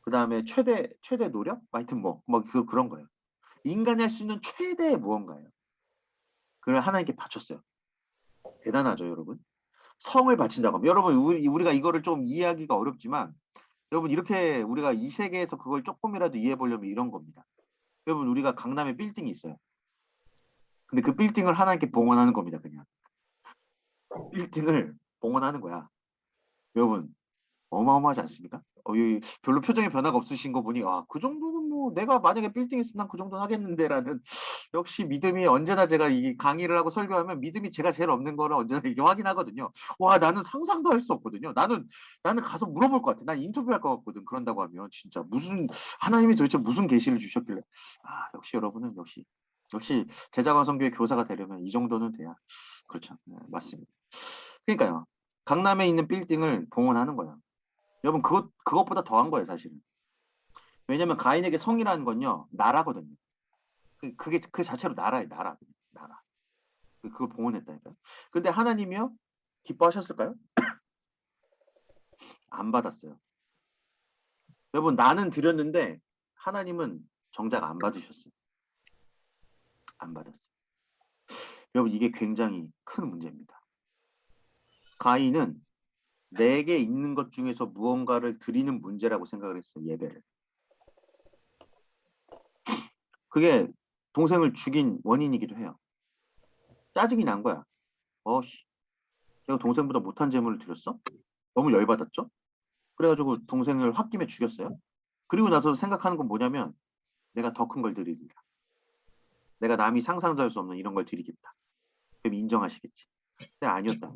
Speaker 1: 그 다음에 최대 노력, 하여튼 그런 거예요. 인간이 할 수 있는 최대의 무언가예요. 그걸 하나님께 바쳤어요. 대단하죠, 여러분. 성을 바친다고 하면 여러분 우리가 이거를 좀 이해하기가 어렵지만 여러분 이렇게 우리가 이 세계에서 그걸 조금이라도 이해해 보려면 이런 겁니다. 여러분 우리가 강남에 빌딩이 있어요. 근데 그 빌딩을 하나님께 봉헌하는 겁니다. 그냥 빌딩을 봉헌하는 거야. 여러분 어마어마하지 않습니까? 별로 표정에 변화가 없으신 거 보니 그 정도는 뭐 내가 만약에 빌딩 있으면 난 그 정도는 하겠는데라는 역시 믿음이 언제나 제가 이 강의를 하고 설교하면 믿음이 제가 제일 없는 거를 언제나 이게 확인하거든요. 와 나는 상상도 할 수 없거든요. 나는 가서 물어볼 것 같아. 난 인터뷰할 것 같거든. 그런다고 하면 진짜 무슨 하나님이 도대체 무슨 계시를 주셨길래 역시 여러분은 역시 제자광성교회 교사가 되려면 이 정도는 돼야 그렇죠. 네, 맞습니다. 그러니까요. 강남에 있는 빌딩을 봉헌하는 거예요. 여러분 그것보다 더한 거예요 사실은. 왜냐면 가인에게 성이라는 건요 나라거든요. 그게 그 자체로 나라예요. 나라. 그걸 봉헌했다니까요. 근데 하나님이요 기뻐하셨을까요? 안 받았어요. 여러분 나는 드렸는데 하나님은 정작 안 받으셨어요. 안 받았어요. 여러분 이게 굉장히 큰 문제입니다. 가인은 내게 있는 것 중에서 무언가를 드리는 문제라고 생각을 했어요. 예배를. 그게 동생을 죽인 원인이기도 해요. 짜증이 난 거야. 내가 동생보다 못한 재물을 드렸어? 너무 열받았죠? 그래가지고 동생을 홧김에 죽였어요. 그리고 나서 생각하는 건 뭐냐면 내가 더 큰 걸 드리리라. 내가 남이 상상도 할 수 없는 이런 걸 드리겠다. 그럼 인정하시겠지. 근데 아니었다.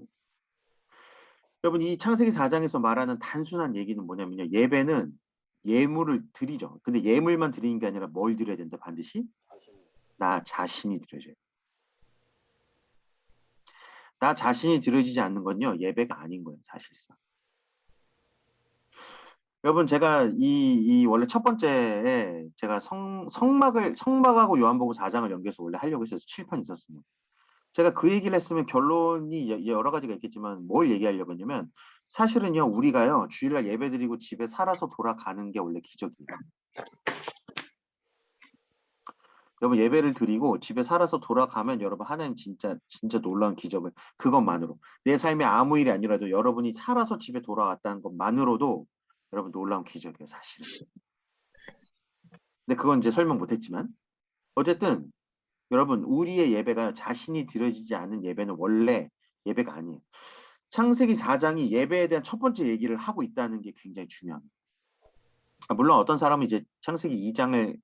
Speaker 1: 여러분 이 창세기 4장에서 말하는 단순한 얘기는 뭐냐면요. 예배는 예물을 드리죠. 근데 예물만 드리는 게 아니라 뭘 드려야 된다 반드시? 나 자신이 드려져요. 나 자신이 드려지지 않는 건요. 예배가 아닌 거예요. 사실상. 여러분 제가 이 원래 첫 번째에 제가 성막하고 요한복음 4장을 연결해서 원래 하려고 했어서 칠판이 있었습니다. 제가 그 얘기를 했으면 결론이 여러 가지가 있겠지만 뭘 얘기하려고 했냐면 사실은요 우리가요 주일날 예배드리고 집에 살아서 돌아가는 게 원래 기적이에요. 여러분 예배를 드리고 집에 살아서 돌아가면 여러분 하나님 진짜 놀라운 기적을 그것만으로 내 삶에 아무 일이 아니라도 여러분이 살아서 집에 돌아왔다는 것만으로도 여러분 놀라운 기적이에요 사실은. 근데 그건 이제 설명 못했지만 어쨌든 여러분 우리의 예배가 자신이 드려지지 않은 예배는 원래 예배가 아니에요. 창세기 4장이 예배에 대한 첫 번째 얘기를 하고 있다는 게 굉장히 중요합니다. 물론 어떤 사람은 이제 창세기 2장을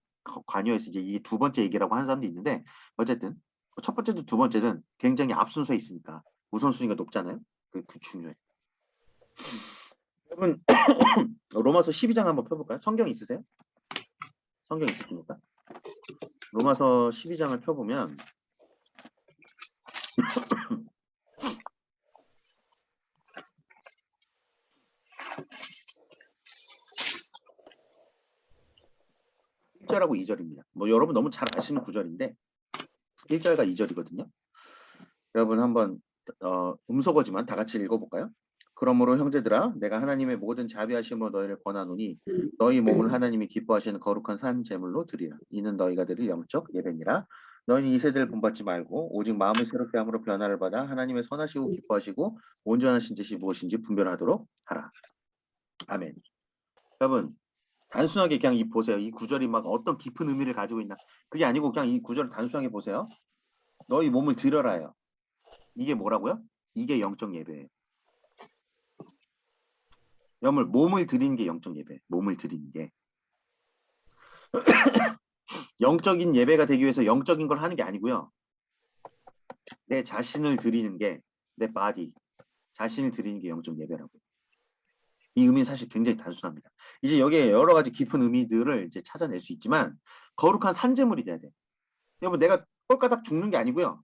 Speaker 1: 관여해서 이제 이게 두 번째 얘기라고 하는 사람도 있는데 어쨌든 첫 번째든 두 번째든 굉장히 앞순서에 있으니까 우선순위가 높잖아요. 그 중요해. 여러분 로마서 12장 한번 펴볼까요? 성경 있으세요? 성경 있으십니까? 로마서 12장을 펴보면 1절하고 2절입니다. 뭐 여러분 너무 잘 아시는 구절인데 1절과 2절이거든요. 여러분 한번 음소거지만 다 같이 읽어볼까요? 그러므로 형제들아 내가 하나님의 모든 자비하심으로 너희를 권하노니 너희 몸을 하나님이 기뻐하시는 거룩한 산 제물로 드리라. 이는 너희가 드릴 영적 예배니라. 너희는 이 세대를 본받지 말고 오직 마음을 새롭게 함으로 변화를 받아 하나님의 선하시고 기뻐하시고 온전하신 뜻이 무엇인지 분별하도록 하라. 아멘. 여러분 단순하게 그냥 보세요. 이 구절이 막 어떤 깊은 의미를 가지고 있나. 그게 아니고 그냥 이 구절을 단순하게 보세요. 너희 몸을 드려라요. 이게 뭐라고요? 이게 영적 예배예요. 여러분 몸을 드리는 게 영적 예배. 몸을 드리는 게. 영적인 예배가 되기 위해서 영적인 걸 하는 게 아니고요. 내 자신을 드리는 게 내 바디. 자신을 드리는 게 영적 예배라고요. 이 의미는 사실 굉장히 단순합니다. 이제 여기에 여러 가지 깊은 의미들을 이제 찾아낼 수 있지만 거룩한 산제물이 돼야 돼. 여러분 내가 꼴까닥 죽는 게 아니고요.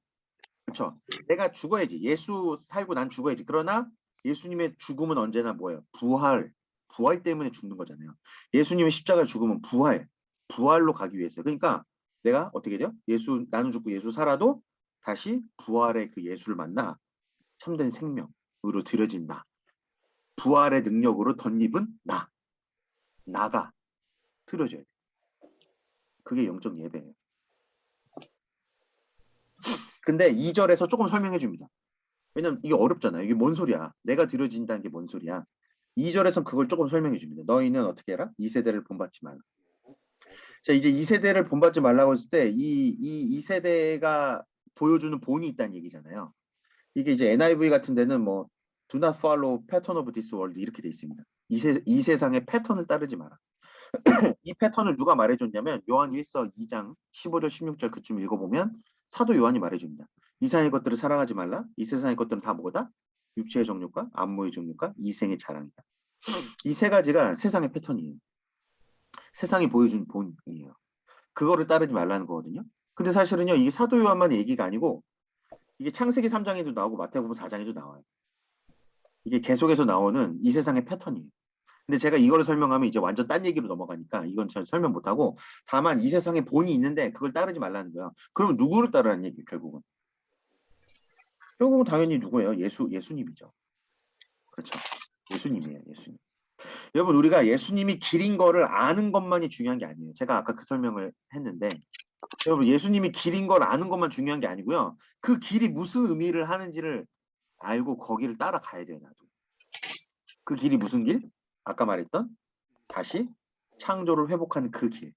Speaker 1: 그렇죠. 내가 죽어야지. 예수 살고 난 죽어야지. 그러나 예수님의 죽음은 언제나 뭐예요? 부활. 부활 때문에 죽는 거잖아요. 예수님의 십자가 죽음은 부활. 부활로 가기 위해서. 그러니까 내가 어떻게 돼요? 예수 나는 죽고 예수 살아도 다시 부활의 그 예수를 만나 참된 생명으로 들여진 나. 부활의 능력으로 덧입은 나. 나가 들어져야 돼. 그게 영적 예배예요. 근데 2절에서 조금 설명해 줍니다. 왜냐면 이게 어렵잖아요. 이게 뭔 소리야? 내가 들어진다는 게 뭔 소리야? 2절에서 그걸 조금 설명해 줍니다. 너희는 어떻게 해라? 2세대를 본받지 말라. 자, 이제 2세대를 본받지 말라고 했을 때 이 세대가 보여주는 본이 있다는 얘기잖아요. 이게 이제 NIV 같은 데는 뭐 Do not follow pattern of this world 이렇게 돼 있습니다. 이 세상의 패턴을 따르지 마라. 이 패턴을 누가 말해줬냐면 요한 1서 2장 15절 16절 그쯤 읽어보면 사도 요한이 말해줍니다. 이 세상의 것들을 사랑하지 말라. 이 세상의 것들은 다 뭐다? 육체의 정욕과 안모의 정욕과 이생의 자랑이다. 이 세 가지가 세상의 패턴이에요. 세상이 보여준 본이에요. 그거를 따르지 말라는 거거든요. 근데 사실은요, 이게 사도 요한만 얘기가 아니고 이게 창세기 3장에도 나오고 마태복음 4장에도 나와요. 이게 계속해서 나오는 이 세상의 패턴이에요. 근데 제가 이거를 설명하면 이제 완전 딴 얘기로 넘어가니까 이건 잘 설명 못하고 다만 이 세상에 본이 있는데 그걸 따르지 말라는 거야. 그럼 누구를 따르라는 얘기예요, 결국은. 결국은 당연히 누구예요? 예수님이죠. 그렇죠. 예수님이에요, 예수님. 여러분, 우리가 예수님이 길인 거를 아는 것만이 중요한 게 아니에요. 제가 아까 그 설명을 했는데 여러분, 예수님이 길인 걸 아는 것만 중요한 게 아니고요. 그 길이 무슨 의미를 하는지를 알고 거기를 따라가야 돼요, 나도. 그 길이 무슨 길? 아까 말했던 다시 창조를 회복하는 그 길.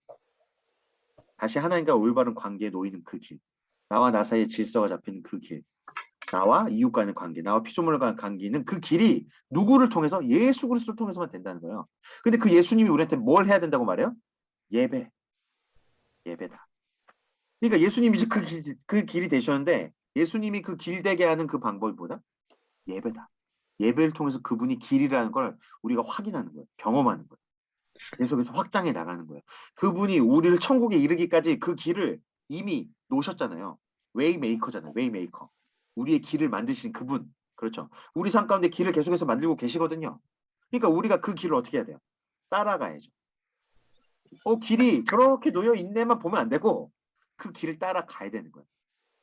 Speaker 1: 다시 하나님과 올바른 관계에 놓이는 그 길. 나와 나 사이에 질서가 잡히는 그 길. 나와 이웃과의 관계, 나와 피조물과의 관계는 그 길이 누구를 통해서? 예수 그리스도를 통해서만 된다는 거예요. 근데 그 예수님이 우리한테 뭘 해야 된다고 말해요? 예배. 예배다. 그러니까 예수님이 이제 그 길이 되셨는데 예수님이 그 길 되게 하는 그 방법이 뭐다? 예배다. 예배를 통해서 그분이 길이라는 걸 우리가 확인하는 거예요. 경험하는 거예요. 계속해서 확장해 나가는 거예요. 그분이 우리를 천국에 이르기까지 그 길을 이미 놓으셨잖아요. 웨이메이커잖아요. 웨이메이커. 우리의 길을 만드신 그분. 그렇죠. 우리 삶 가운데 길을 계속해서 만들고 계시거든요. 그러니까 우리가 그 길을 어떻게 해야 돼요? 따라가야죠. 길이 저렇게 놓여 있네만 보면 안 되고 그 길을 따라가야 되는 거예요.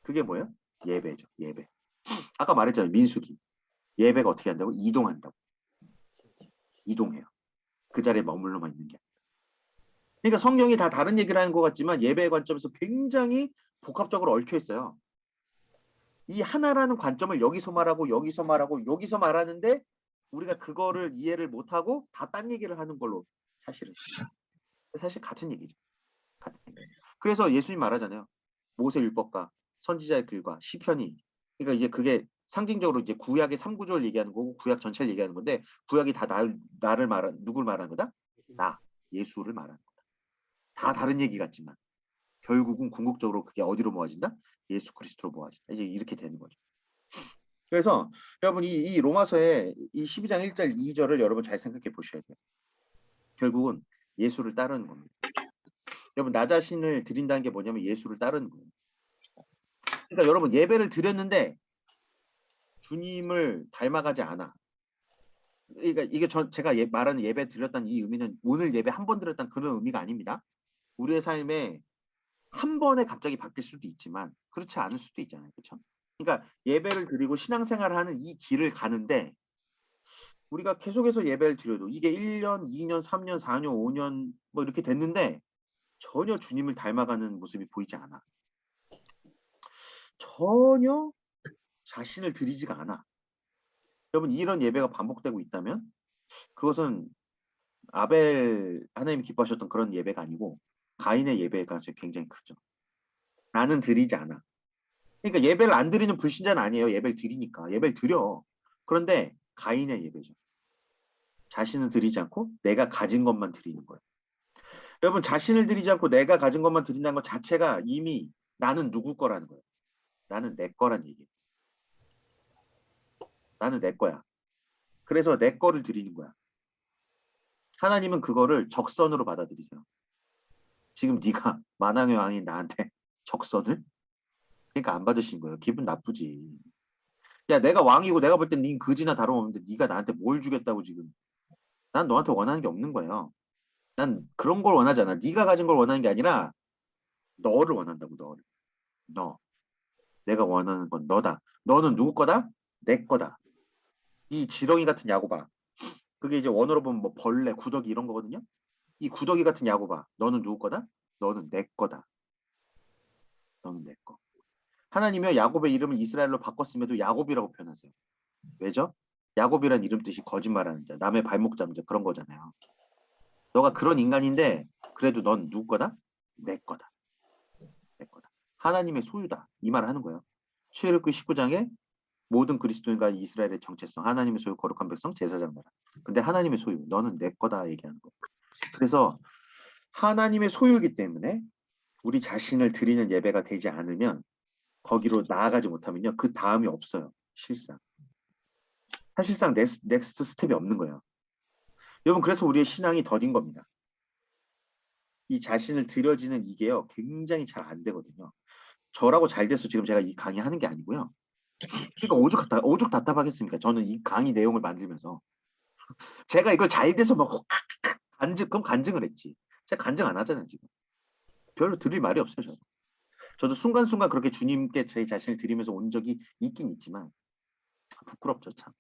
Speaker 1: 그게 뭐예요? 예배죠. 예배. 아까 말했잖아요. 민수기. 예배가 어떻게 한다고? 이동한다고. 이동해요. 그 자리에 머물러만 있는 게. 그러니까 성경이 다 다른 얘기를 하는 것 같지만 예배의 관점에서 굉장히 복합적으로 얽혀 있어요. 이 하나라는 관점을 여기서 말하고 여기서 말하고 여기서 말하는데 우리가 그거를 이해를 못하고 다 딴 얘기를 하는 걸로 사실은. 사실 같은 얘기죠. 같은 얘기. 그래서 예수님 말하잖아요. 모세 율법과 선지자의 글과 시편이. 그러니까 이제 그게 상징적으로 이제 구약의 3구조를 얘기하는 거고 구약 전체를 얘기하는 건데 구약이 다 나를 말하는 누굴 말하는 거다? 나 예수를 말하는 거다. 다 다른 얘기 같지만 결국은 궁극적으로 그게 어디로 모아진다? 예수 그리스도로 모아진다. 이제 이렇게 되는 거죠. 그래서 여러분 이 로마서의 이 12장 1절 2절을 여러분 잘 생각해 보셔야 돼요. 결국은 예수를 따르는 겁니다. 여러분 나 자신을 드린다는 게 뭐냐면 예수를 따르는 거예요. 그러니까 여러분 예배를 드렸는데 주님을 닮아가지 않아. 그러니까 이게 제가 말하는 예배 드렸다는 이 의미는 오늘 예배 한 번 드렸다는 그런 의미가 아닙니다. 우리의 삶에 한 번에 갑자기 바뀔 수도 있지만 그렇지 않을 수도 있잖아요. 그렇죠? 그러니까 예배를 드리고 신앙생활을 하는 이 길을 가는데 우리가 계속해서 예배를 드려도 이게 1년, 2년, 3년, 4년, 5년 뭐 이렇게 됐는데 전혀 주님을 닮아가는 모습이 보이지 않아. 전혀 자신을 드리지가 않아. 여러분 이런 예배가 반복되고 있다면 그것은 아벨 하나님이 기뻐하셨던 그런 예배가 아니고 가인의 예배가 굉장히 크죠. 나는 드리지 않아. 그러니까 예배를 안 드리는 불신자는 아니에요. 예배를 드리니까. 예배를 드려. 그런데 가인의 예배죠. 자신은 드리지 않고 내가 가진 것만 드리는 거예요. 여러분 자신을 드리지 않고 내가 가진 것만 드린다는 것 자체가 이미 나는 누구 거라는 거예요. 나는 내 거란 얘기예요. 나는 내 거야. 그래서 내 거를 드리는 거야. 하나님은 그거를 적선으로 받아들이세요. 지금 네가 만왕의 왕인 나한테 적선을? 그러니까 안 받으신 거예요. 기분 나쁘지. 야, 내가 왕이고 내가 볼 땐 닌 그지나 다름없는데 네가 나한테 뭘 주겠다고 지금. 난 너한테 원하는 게 없는 거예요. 난 그런 걸 원하지 않아. 네가 가진 걸 원하는 게 아니라 너를 원한다고, 너를. 너. 내가 원하는 건 너다. 너는 누구 거다? 내 거다. 이 지렁이 같은 야구 봐. 그게 이제 원어로 보면 뭐 벌레, 구더기 이런 거거든요. 이 구더기 같은 야구 봐. 너는 누구 거다? 너는 내 거다. 너는 내 거. 하나님이 야곱의 이름을 이스라엘로 바꿨음에도 야곱이라고 표현하세요. 왜죠? 야곱이란 이름 뜻이 거짓말하는 자, 남의 발목 잡는 자 그런 거잖아요. 너가 그런 인간인데 그래도 넌 누구 거다? 내 거다. 내 거다. 하나님의 소유다. 이 말을 하는 거예요. 출애굽기 19장에 모든 그리스도인과 이스라엘의 정체성, 하나님의 소유, 거룩한 백성, 제사장 나라. 근데 하나님의 소유, 너는 내 거다 얘기하는 거. 그래서 하나님의 소유이기 때문에 우리 자신을 드리는 예배가 되지 않으면 거기로 나아가지 못하면요. 그 다음이 없어요. 실상. 사실상 넥스트 스텝이 없는 거예요. 여러분 그래서 우리의 신앙이 더딘 겁니다. 이 자신을 드려지는 이게요. 굉장히 잘 안 되거든요. 저라고 잘 돼서 지금 제가 이 강의 하는 게 아니고요. 그러니까 오죽 답답하겠습니까? 저는 이 강의 내용을 만들면서 제가 이걸 잘 돼서 막 그럼 간증을 했지. 제가 간증 안 하잖아요, 지금. 별로 드릴 말이 없어요, 저도. 저도 순간순간 그렇게 주님께 제 자신을 드리면서 온 적이 있긴 있지만 부끄럽죠, 참.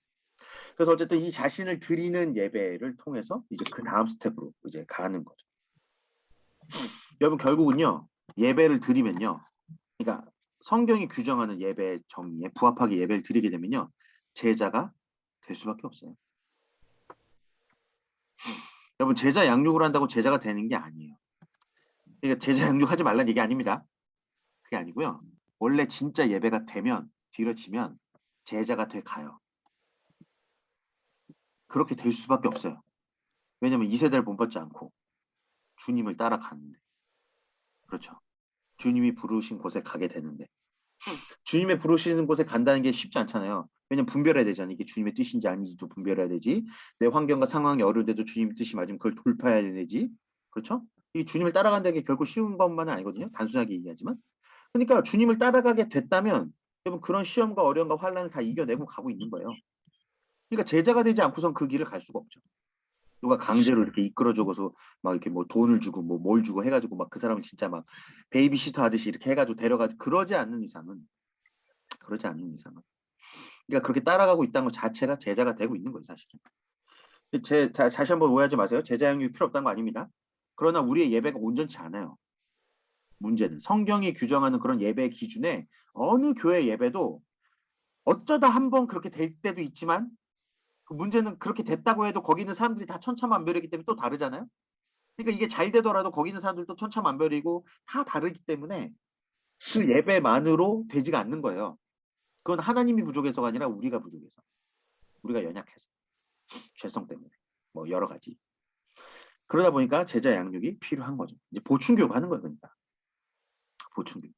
Speaker 1: 그래서 어쨌든 이 자신을 드리는 예배를 통해서 이제 그 다음 스텝으로 이제 가는 거죠. 여러분 결국은요. 예배를 드리면요. 그러니까 성경이 규정하는 예배 정의에 부합하게 예배를 드리게 되면요. 제자가 될 수밖에 없어요. 여러분 제자 양육을 한다고 제자가 되는 게 아니에요. 그러니까 제자 양육하지 말라는 얘기 아닙니다. 그게 아니고요. 원래 진짜 예배가 되면 뒤러치면 제자가 돼 가요. 그렇게 될 수밖에 없어요. 왜냐면 이 세대를 본받지 않고 주님을 따라가는데. 그렇죠. 주님이 부르신 곳에 가게 되는데. 주님의 부르시는 곳에 간다는 게 쉽지 않잖아요. 왜냐면 분별해야 되잖아요. 이게 주님의 뜻인지 아닌지도 분별해야 되지. 내 환경과 상황이 어려운데도 주님의 뜻이 맞으면 그걸 돌파해야 되지. 그렇죠? 이 주님을 따라간다는 게 결코 쉬운 것만은 아니거든요. 단순하게 얘기하지만. 그러니까 주님을 따라가게 됐다면 여러분 그런 시험과 어려움과 환란을 다 이겨내고 가고 있는 거예요. 그러니까 제자가 되지 않고선 그 길을 갈 수가 없죠. 누가 강제로 이렇게 이끌어주고서 막 이렇게 뭐 돈을 주고 뭐 뭘 주고 해가지고 막 그 사람을 진짜 막 베이비시터 하듯이 이렇게 해가지고 데려가지고 그러지 않는 이상은 그러니까 그렇게 따라가고 있다는 것 자체가 제자가 되고 있는 거예요, 사실은. 다시 한번 오해하지 마세요. 제자 양육이 필요 없다는 거 아닙니다. 그러나 우리의 예배가 온전치 않아요. 문제는 성경이 규정하는 그런 예배 기준에 어느 교회 예배도 어쩌다 한번 그렇게 될 때도 있지만 그 문제는 그렇게 됐다고 해도 거기 있는 사람들이 다 천차만별이기 때문에 또 다르잖아요. 그러니까 이게 잘 되더라도 거기 있는 사람들도 천차만별이고 다 다르기 때문에 그 예배만으로 되지가 않는 거예요. 그건 하나님이 부족해서가 아니라 우리가 부족해서. 우리가 연약해서. 죄성 때문에. 뭐 여러 가지. 그러다 보니까 제자 양육이 필요한 거죠. 이제 보충교육 하는 거예요, 그러니까. 보충교육.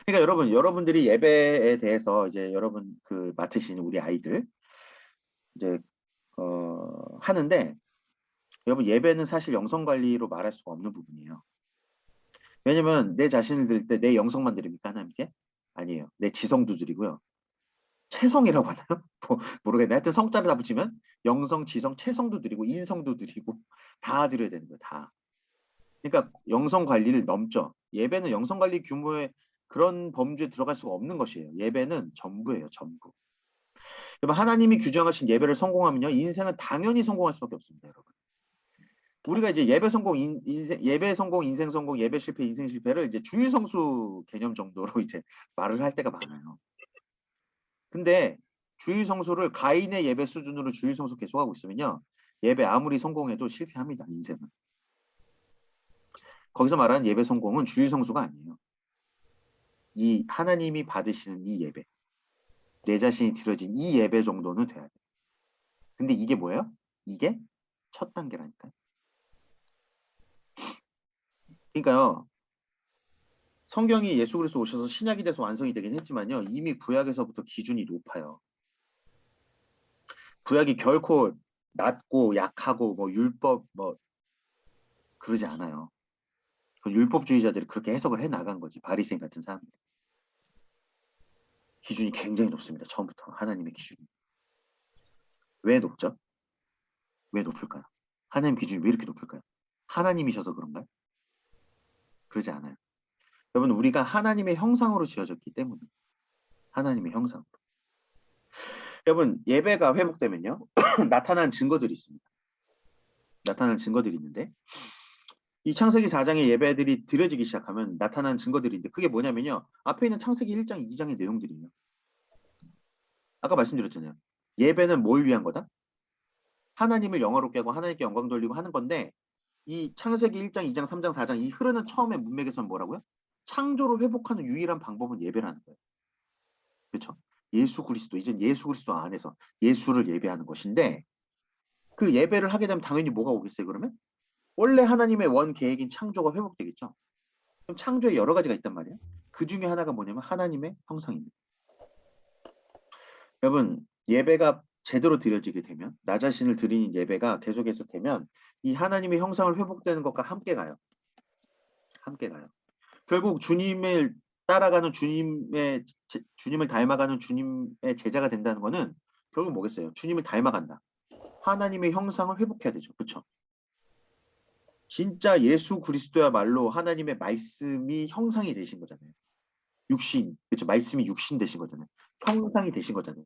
Speaker 1: 그러니까 여러분들이 예배에 대해서 이제 여러분 그 맡으신 우리 아이들 이제 하는데 여러분 예배는 사실 영성 관리로 말할 수가 없는 부분이에요. 왜냐면 내 자신을 드릴 때 내 영성만 드립니까 하나님께? 아니에요. 내 지성도 드리고요. 체성이라고 하나요? 모르겠네. 하여튼 성자를 다 붙이면 영성, 지성, 체성도 드리고 인성도 드리고 다 드려야 되는 거예요. 다. 그러니까 영성 관리를 넘죠. 예배는 영성 관리 규모의 그런 범주에 들어갈 수가 없는 것이에요. 예배는 전부예요. 전부. 여러분 하나님이 규정하신 예배를 성공하면요. 인생은 당연히 성공할 수밖에 없습니다. 여러분. 우리가 이제 예배 성공, 예배 성공, 인생 성공, 예배 실패, 인생 실패를 이제 주의성수 개념 정도로 이제 말을 할 때가 많아요. 근데 주의성수를 가인의 예배 수준으로 주의성수 계속하고 있으면요. 예배 아무리 성공해도 실패합니다. 인생은. 거기서 말하는 예배 성공은 주의성수가 아니에요. 이 하나님이 받으시는 이 예배. 내 자신이 드려진 이 예배 정도는 돼야 돼. 근데 이게 뭐예요? 이게 첫 단계라니까요. 그러니까요. 성경이 예수 그리스도 오셔서 신약이 돼서 완성이 되긴 했지만요. 이미 구약에서부터 기준이 높아요. 구약이 결코 낮고 약하고 뭐 율법 뭐 그러지 않아요. 그 율법주의자들이 그렇게 해석을 해 나간 거지. 바리새인 같은 사람들. 기준이 굉장히 높습니다. 처음부터 하나님의 기준이. 왜 높죠? 왜 높을까요? 하나님 기준이 왜 이렇게 높을까요? 하나님이셔서 그런가요? 그러지 않아요. 여러분 우리가 하나님의 형상으로 지어졌기 때문에 하나님의 형상. 여러분 예배가 회복되면요. 나타난 증거들이 있습니다. 나타난 증거들이 있는데 이 창세기 4장의 예배들이 드려지기 시작하면 나타난 증거들인데 그게 뭐냐면요. 앞에 있는 창세기 1장, 2장의 내용들이에요. 아까 말씀드렸잖아요. 예배는 뭘 위한 거다? 하나님을 영화롭게 하고 하나님께 영광 돌리고 하는 건데 이 창세기 1장, 2장, 3장, 4장 이 흐르는 처음의 문맥에서는 뭐라고요? 창조를 회복하는 유일한 방법은 예배라는 거예요. 그렇죠? 예수 그리스도, 이젠 예수 그리스도 안에서 예수를 예배하는 것인데 그 예배를 하게 되면 당연히 뭐가 오겠어요, 그러면? 원래 하나님의 원 계획인 창조가 회복되겠죠. 그럼 창조에 여러 가지가 있단 말이에요. 그 중에 하나가 뭐냐면 하나님의 형상입니다. 여러분, 예배가 제대로 드려지게 되면, 나 자신을 드리는 예배가 계속해서 되면 이 하나님의 형상을 회복되는 것과 함께 가요. 함께 가요. 결국 주님을 따라가는 주님을 닮아가는 주님의 제자가 된다는 거는 결국 뭐겠어요? 주님을 닮아간다. 하나님의 형상을 회복해야 되죠. 그렇죠? 진짜 예수 그리스도야말로 하나님의 말씀이 형상이 되신 거잖아요. 육신, 그렇죠? 말씀이 육신 되신 거잖아요. 형상이 되신 거잖아요.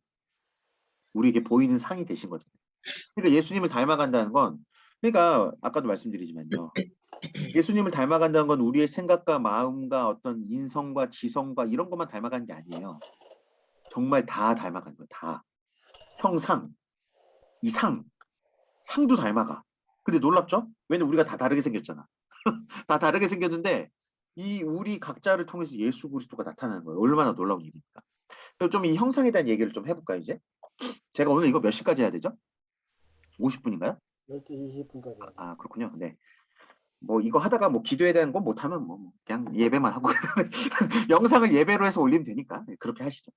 Speaker 1: 우리에게 보이는 상이 되신 거잖아요. 그러니까 예수님을 닮아간다는 건, 그러니까 아까도 말씀드리지만요. 예수님을 닮아간다는 건 우리의 생각과 마음과 어떤 인성과 지성과 이런 것만 닮아가는 게 아니에요. 정말 다 닮아가는 거예요. 다. 형상, 이 상도 닮아가. 근데 놀랍죠? 왜냐면 우리가 다 다르게 생겼잖아. 다 다르게 생겼는데 이 우리 각자를 통해서 예수 그리스도가 나타나는 거예요. 얼마나 놀라운 일입니까? 그럼 좀 이 형상에 대한 얘기를 좀 해볼까요, 이제? 제가 오늘 이거 몇 시까지 해야 되죠? 50분인가요?
Speaker 2: 12시 20분까지 하죠.
Speaker 1: 아, 그렇군요. 네. 뭐 이거 하다가 뭐 기도에 대한 건 못하면 뭐 그냥 예배만 하고 영상을 예배로 해서 올리면 되니까 네, 그렇게 하시죠.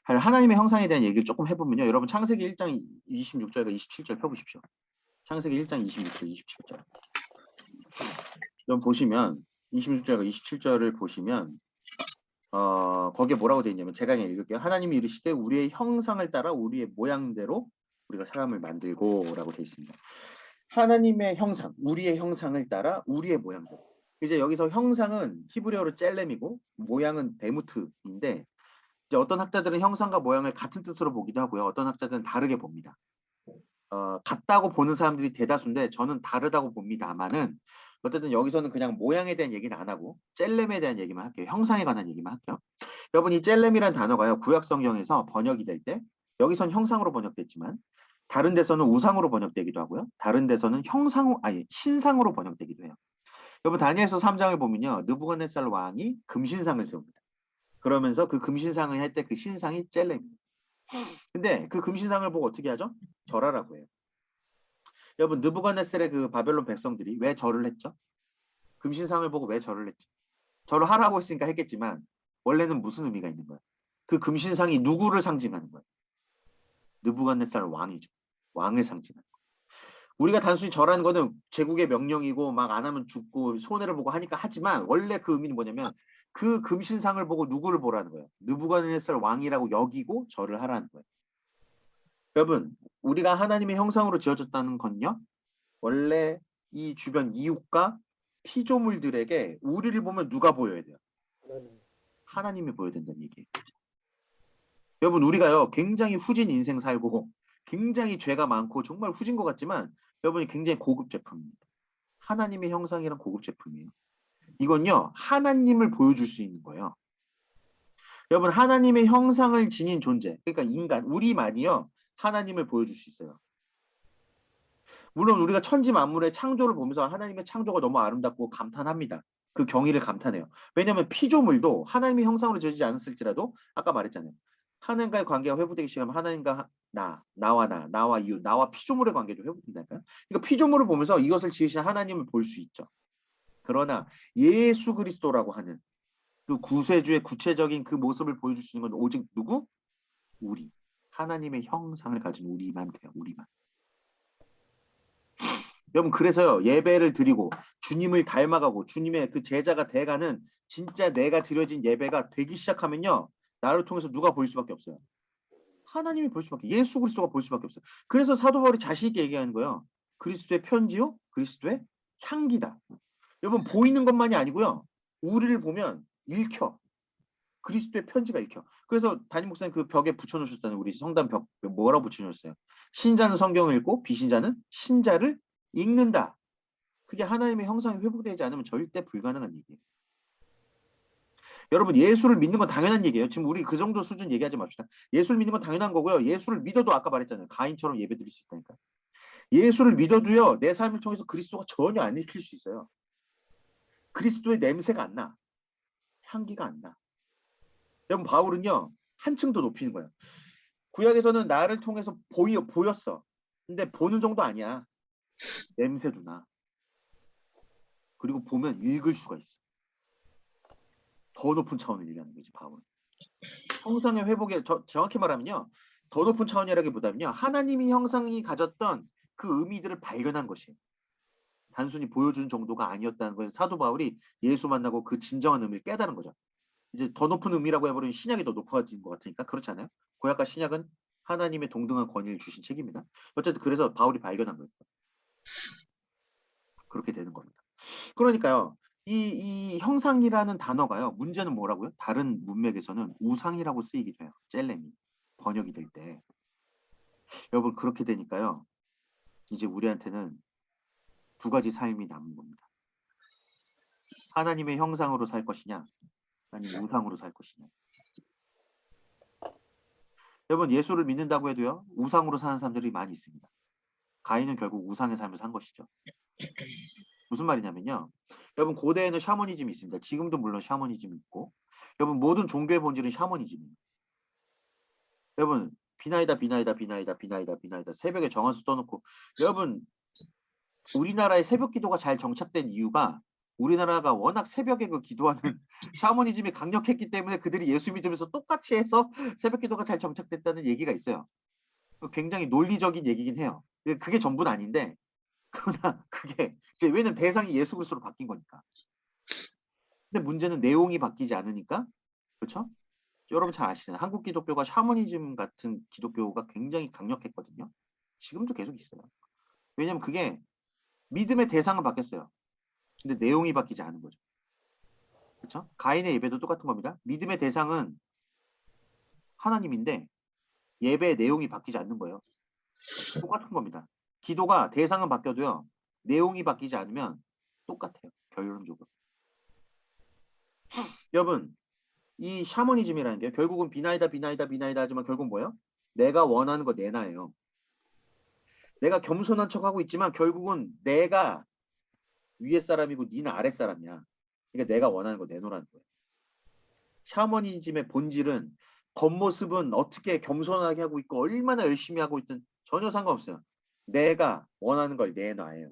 Speaker 1: 하나님의 형상에 대한 얘기를 조금 해보면요. 여러분 창세기 1장 26절과 27절 펴보십시오. 창세기 1장 26절, 27절. 좀 보시면 26절과 27절을 보시면 거기에 뭐라고 되어 있냐면 제가 그냥 읽을게요. 하나님이 이르시되 우리의 형상을 따라 우리의 모양대로 우리가 사람을 만들고라고 되어 있습니다. 하나님의 형상, 우리의 형상을 따라 우리의 모양대로. 이제 여기서 형상은 히브리어로 젤렘이고 모양은 베무트인데 이제 어떤 학자들은 형상과 모양을 같은 뜻으로 보기도 하고요. 어떤 학자들은 다르게 봅니다. 같다고 보는 사람들이 대다수인데 저는 다르다고 봅니다만은 어쨌든 여기서는 그냥 모양에 대한 얘기는 안 하고 젤렘에 대한 얘기만 할게요. 형상에 관한 얘기만 할게요. 여러분 이 젤렘이라는 단어가요. 구약 성경에서 번역이 될 때 여기선 형상으로 번역됐지만 다른 데서는 우상으로 번역되기도 하고요. 다른 데서는 신상으로 번역되기도 해요. 여러분 다니엘서 3장을 보면요. 느부갓네살 왕이 금신상을 세웁니다. 그러면서 그 금신상을 할 때 그 신상이 젤렘입니다. 근데 그 금신상을 보고 어떻게 하죠? 절하라고 해요. 여러분 느부갓네살의 그 바벨론 백성들이 왜 절을 했죠? 금신상을 보고 왜 절을 했죠? 절을 하라고 했으니까 했겠지만 원래는 무슨 의미가 있는 거예요? 그 금신상이 누구를 상징하는 거예요? 느부갓네살 왕이죠. 왕을 상징하는 거예요. 우리가 단순히 절하는 거는 제국의 명령이고 막 안 하면 죽고 손해를 보고 하니까 하지만 원래 그 의미는 뭐냐면 그 금신상을 보고 누구를 보라는 거예요. 느부갓네살 왕이라고 여기고 절을 하라는 거예요. 여러분 우리가 하나님의 형상으로 지어졌다는 건요. 원래 이 주변 이웃과 피조물들에게 우리를 보면 누가 보여야 돼요? 하나님이 보여야 된다는 얘기예요. 여러분 우리가요 굉장히 후진 인생 살고 굉장히 죄가 많고 정말 후진 것 같지만 여러분이 굉장히 고급 제품입니다. 하나님의 형상이란 고급 제품이에요. 이건요 하나님을 보여줄 수 있는 거예요. 여러분 하나님의 형상을 지닌 존재 그러니까 인간 우리만이요 하나님을 보여줄 수 있어요. 물론 우리가 천지 만물의 창조를 보면서 하나님의 창조가 너무 아름답고 감탄합니다. 그 경의를 감탄해요. 왜냐하면 피조물도 하나님의 형상으로 지어지지 않았을지라도 아까 말했잖아요. 하나님과의 관계가 회복되기 시작하면 하나님과 나와 이웃, 나와 피조물의 관계도 회복된다니까요. 그러니까 피조물을 보면서 이것을 지으신 하나님을 볼 수 있죠. 그러나 예수 그리스도라고 하는 그 구세주의 구체적인 그 모습을 보여줄 수 있는 건 오직 누구? 우리. 하나님의 형상을 가진 우리만 돼요. 우리만. 여러분 그래서요 예배를 드리고 주님을 닮아가고 주님의 그 제자가 돼가는 진짜 내가 드려진 예배가 되기 시작하면요 나를 통해서 누가 보일 수밖에 없어요. 하나님이 볼 수밖에, 예수 그리스도가 볼 수밖에 없어요. 그래서 사도 바울이 자신 있게 얘기하는 거예요. 그리스도의 편지요, 그리스도의 향기다. 여러분 보이는 것만이 아니고요. 우리를 보면 읽혀. 그리스도의 편지가 읽혀. 그래서 담임 목사님 그 벽에 붙여놓으셨잖아요. 우리 성당 벽 뭐라고 붙여놓으셨어요? 신자는 성경을 읽고 비신자는 신자를 읽는다. 그게 하나님의 형상이 회복되지 않으면 절대 불가능한 얘기예요. 여러분 예수를 믿는 건 당연한 얘기예요. 지금 우리 그 정도 수준 얘기하지 맙시다. 예수를 믿는 건 당연한 거고요. 예수를 믿어도 아까 말했잖아요. 가인처럼 예배드릴 수 있다니까. 예수를 믿어도요. 내 삶을 통해서 그리스도가 전혀 안 읽힐 수 있어요. 그리스도의 냄새가 안 나. 향기가 안 나. 여러분 바울은요. 한층 더 높이는 거예요. 구약에서는 나를 통해서 보였어. 근데 보는 정도 아니야. 냄새도 나. 그리고 보면 읽을 수가 있어. 더 높은 차원을 얘기하는 거지 바울은. 형상의 회복에 정확히 말하면요. 더 높은 차원이라기보다는요. 하나님이 형상이 가졌던 그 의미들을 발견한 것이에요. 단순히 보여주는 정도가 아니었다는 거예요. 사도 바울이 예수 만나고 그 진정한 의미를 깨달은 거죠. 이제 더 높은 의미라고 해버리면 신약이 더 높아진 것 같으니까 그렇지 않아요? 구약과 신약은 하나님의 동등한 권위를 주신 책입니다. 어쨌든 그래서 바울이 발견한 거예요. 그렇게 되는 겁니다. 그러니까요. 이 형상이라는 단어가요. 문제는 뭐라고요? 다른 문맥에서는 우상이라고 쓰이기도 해요. 젤렘이 번역이 될 때. 여러분 그렇게 되니까요. 이제 우리한테는 두 가지 삶이 남은 겁니다. 하나님의 형상으로 살 것이냐 아니면 우상으로 살 것이냐. 여러분 예수를 믿는다고 해도요. 우상으로 사는 사람들이 많이 있습니다. 가인은 결국 우상의 삶을 산 것이죠. 무슨 말이냐면요. 여러분 고대에는 샤머니즘이 있습니다. 지금도 물론 샤머니즘이 있고 여러분 모든 종교의 본질은 샤머니즘이에요. 여러분 비나이다 비나이다 비나이다 비나이다 비나이다 새벽에 정한수 떠놓고 여러분 우리나라의 새벽 기도가 잘 정착된 이유가 우리나라가 워낙 새벽에 그 기도하는 샤머니즘이 강력했기 때문에 그들이 예수 믿으면서 똑같이 해서 새벽 기도가 잘 정착됐다는 얘기가 있어요. 굉장히 논리적인 얘기긴 해요. 그게 전부는 아닌데 그러나 그게 이제 왜냐면 대상이 예수 그리스도로 바뀐 거니까. 근데 문제는 내용이 바뀌지 않으니까 그렇죠? 여러분 잘 아시잖아요. 한국 기독교가 샤머니즘 같은 기독교가 굉장히 강력했거든요. 지금도 계속 있어요. 왜냐면 그게 믿음의 대상은 바뀌었어요. 근데 내용이 바뀌지 않은 거죠. 그렇죠? 가인의 예배도 똑같은 겁니다. 믿음의 대상은 하나님인데 예배의 내용이 바뀌지 않는 거예요. 똑같은 겁니다. 기도가 대상은 바뀌어도요. 내용이 바뀌지 않으면 똑같아요. 결론적으로. 여러분 이 샤머니즘이라는 게 결국은 비나이다 비나이다 비나이다 하지만 결국 뭐예요? 내가 원하는 거 내놔예요. 내가 겸손한 척하고 있지만 결국은 내가 위에 사람이고 니는 아래 사람이야. 그러니까 내가 원하는 거 내놓으라는 거예요. 샤머니즘의 본질은 겉모습은 어떻게 겸손하게 하고 있고 얼마나 열심히 하고 있든 전혀 상관없어요. 내가 원하는 걸 내놔예요.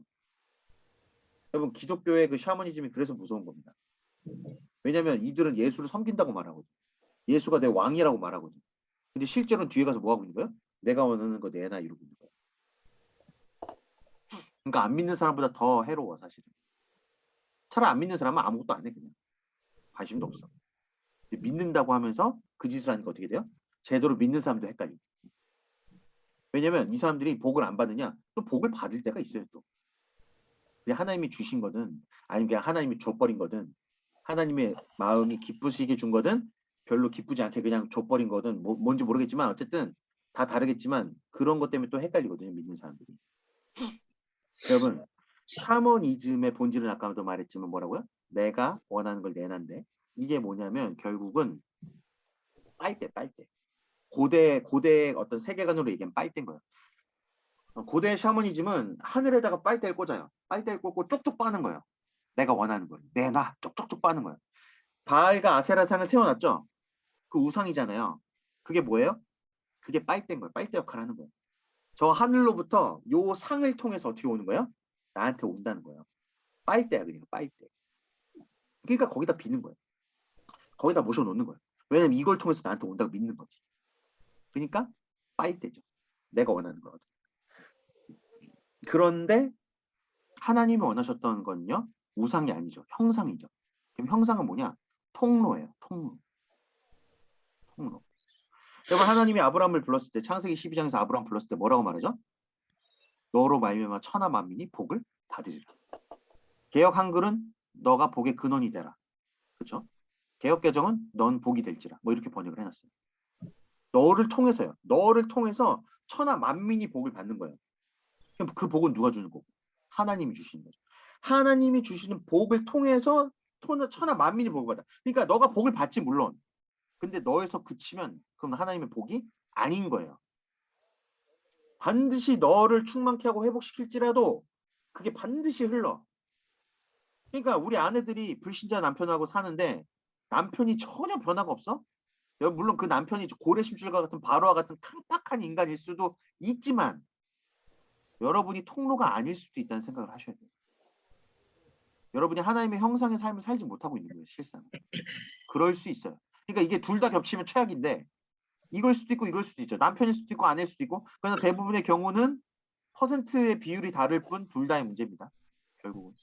Speaker 1: 여러분 기독교의 그 샤머니즘이 그래서 무서운 겁니다. 왜냐하면 이들은 예수를 섬긴다고 말하거든. 예수가 내 왕이라고 말하거든. 근데 실제로는 뒤에 가서 뭐 하고 있는 거야? 내가 원하는 거 내놔 이러고 있는 거야. 그러니까 안 믿는 사람보다 더 해로워 사실은. 차라리 안 믿는 사람은 아무것도 안 해 그냥. 관심도 없어. 믿는다고 하면서 그 짓을 하니까 어떻게 돼요? 제대로 믿는 사람도 헷갈리고. 왜냐면 이 사람들이 복을 안 받느냐? 또 복을 받을 때가 있어요 또. 그냥 하나님이 주신 거든 아니면 그냥 하나님이 줘버린 거든 하나님의 마음이 기쁘시게 준 거든 별로 기쁘지 않게 그냥 줘버린 거든 뭔지 모르겠지만 어쨌든 다 다르겠지만 그런 것 때문에 또 헷갈리거든요 믿는 사람들이. 여러분 샤머니즘의 본질은 아까도 말했지만 뭐라고요? 내가 원하는 걸 내난데 이게 뭐냐면 결국은 빨대. 고대 어떤 세계관으로 얘기하면 빨대인 거예요. 고대 샤머니즘은 하늘에다가 빨대를 꽂아요. 빨대를 꽂고 쪽쪽 빠는 거예요. 내가 원하는 걸 내놔 쪽쪽쪽 빠는 거예요. 바알과 아세라상을 세워놨죠. 그 우상이잖아요. 그게 뭐예요? 그게 빨대인 거예요. 빨대 역할을 하는 거예요. 저 하늘로부터 요 상을 통해서 어떻게 오는 거예요? 나한테 온다는 거예요. 빨대야 그러니까 빨대. 그러니까 거기다 비는 거예요. 거기다 모셔놓는 거예요. 왜냐면 이걸 통해서 나한테 온다고 믿는 거지. 그러니까 빨대죠. 내가 원하는 거거든. 그런데 하나님이 원하셨던 건요. 우상이 아니죠. 형상이죠. 그럼 형상은 뭐냐? 통로예요. 통로. 통로. 여러분 하나님이 아브라함을 불렀을 때 창세기 12장에서 아브라함 불렀을 때 뭐라고 말하죠? 너로 말미암아 천하 만민이 복을 받으리라. 개역 한글은 너가 복의 근원이 되라. 그렇죠? 개역 개정은 넌 복이 될지라. 뭐 이렇게 번역을 해놨어요. 너를 통해서요. 너를 통해서 천하 만민이 복을 받는 거예요. 그럼 그 복은 누가 주는 거고? 하나님이 주시는 거죠. 하나님이 주시는 복을 통해서 천하 만민이 복을 받아. 그러니까 너가 복을 받지 물론. 근데 너에서 그치면 그럼 하나님의 복이 아닌 거예요. 반드시 너를 충만케 하고 회복시킬지라도 그게 반드시 흘러. 그러니까 우리 아내들이 불신자 남편하고 사는데 남편이 전혀 변화가 없어? 물론 그 남편이 고래심줄과 같은 바로와 같은 강팍한 인간일 수도 있지만 여러분이 통로가 아닐 수도 있다는 생각을 하셔야 돼요. 여러분이 하나님의 형상의 삶을 살지 못하고 있는 거예요. 실상. 그럴 수 있어요. 그러니까 이게 둘 다 겹치면 최악인데 이걸 수도 있고 이걸 수도 있죠. 남편일 수도 있고 아내일 수도 있고 그러나 대부분의 경우는 퍼센트의 비율이 다를 뿐 둘 다의 문제입니다. 결국은.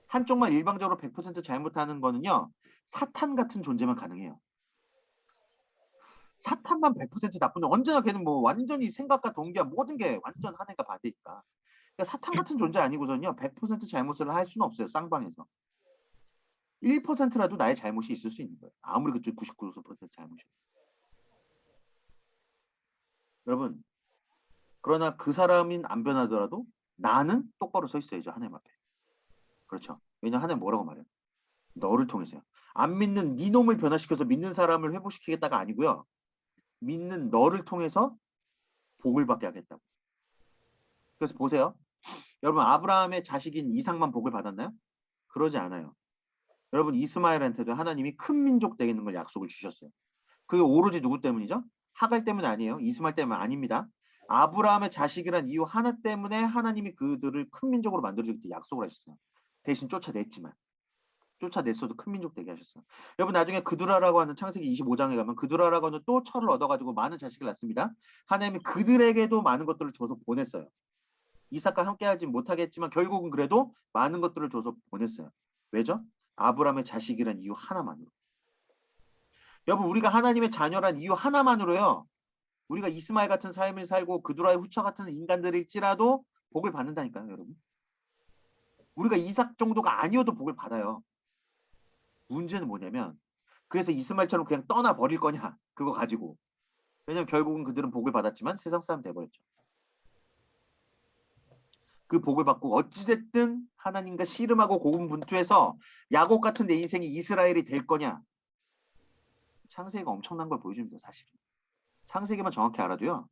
Speaker 1: 한쪽만 일방적으로 100% 잘못하는 거는요. 사탄 같은 존재만 가능해요. 사탄만 100% 나쁘면 언제나 걔는 뭐 완전히 생각과 동기와 모든 게 완전 한 해가 받으니까. 그러니까 사탄 같은 존재 아니고서는요. 100% 잘못을 할 수는 없어요. 쌍방에서. 1%라도 나의 잘못이 있을 수 있는 거예요. 아무리 그쪽 99% 잘못이. 여러분, 그러나 그 사람인 안 변하더라도 나는 똑바로 서 있어야죠. 하나님 앞에. 그렇죠. 왜냐하면 하나님 뭐라고 말해요? 너를 통해서요. 안 믿는 네 놈을 변화시켜서 믿는 사람을 회복시키겠다가 아니고요. 믿는 너를 통해서 복을 받게 하겠다고. 그래서 보세요. 여러분 아브라함의 자식인 이삭만 복을 받았나요? 그러지 않아요. 여러분 이스마엘한테도 하나님이 큰 민족 되겠는 걸 약속을 주셨어요. 그게 오로지 누구 때문이죠? 하갈 때문 아니에요. 이스마엘 때문 아닙니다. 아브라함의 자식이란 이유 하나 때문에 하나님이 그들을 큰 민족으로 만들어주겠다 약속을 하셨어요. 대신 쫓아냈지만. 쫓아냈어도 큰 민족 되게 하셨어요. 여러분 나중에 그두라라고 하는 창세기 25장에 가면 그두라라고 하는 또 철을 얻어가지고 많은 자식을 낳습니다. 하나님이 그들에게도 많은 것들을 줘서 보냈어요. 이삭과 함께하지 못하겠지만 결국은 그래도 많은 것들을 줘서 보냈어요. 왜죠? 아브라함의 자식이란 이유 하나만으로. 여러분 우리가 하나님의 자녀란 이유 하나만으로요. 우리가 이스마엘 같은 삶을 살고 그두라의 후처 같은 인간들일지라도 복을 받는다니까요. 여러분. 우리가 이삭 정도가 아니어도 복을 받아요. 문제는 뭐냐면 그래서 이스마엘처럼 그냥 떠나버릴 거냐 그거 가지고. 왜냐면 결국은 그들은 복을 받았지만 세상 사람 돼버렸죠. 그 복을 받고 어찌됐든 하나님과 씨름하고 고군분투해서 야곱 같은 내 인생이 이스라엘이 될 거냐. 창세기가 엄청난 걸 보여줍니다. 사실은. 창세기만 정확히 알아도요.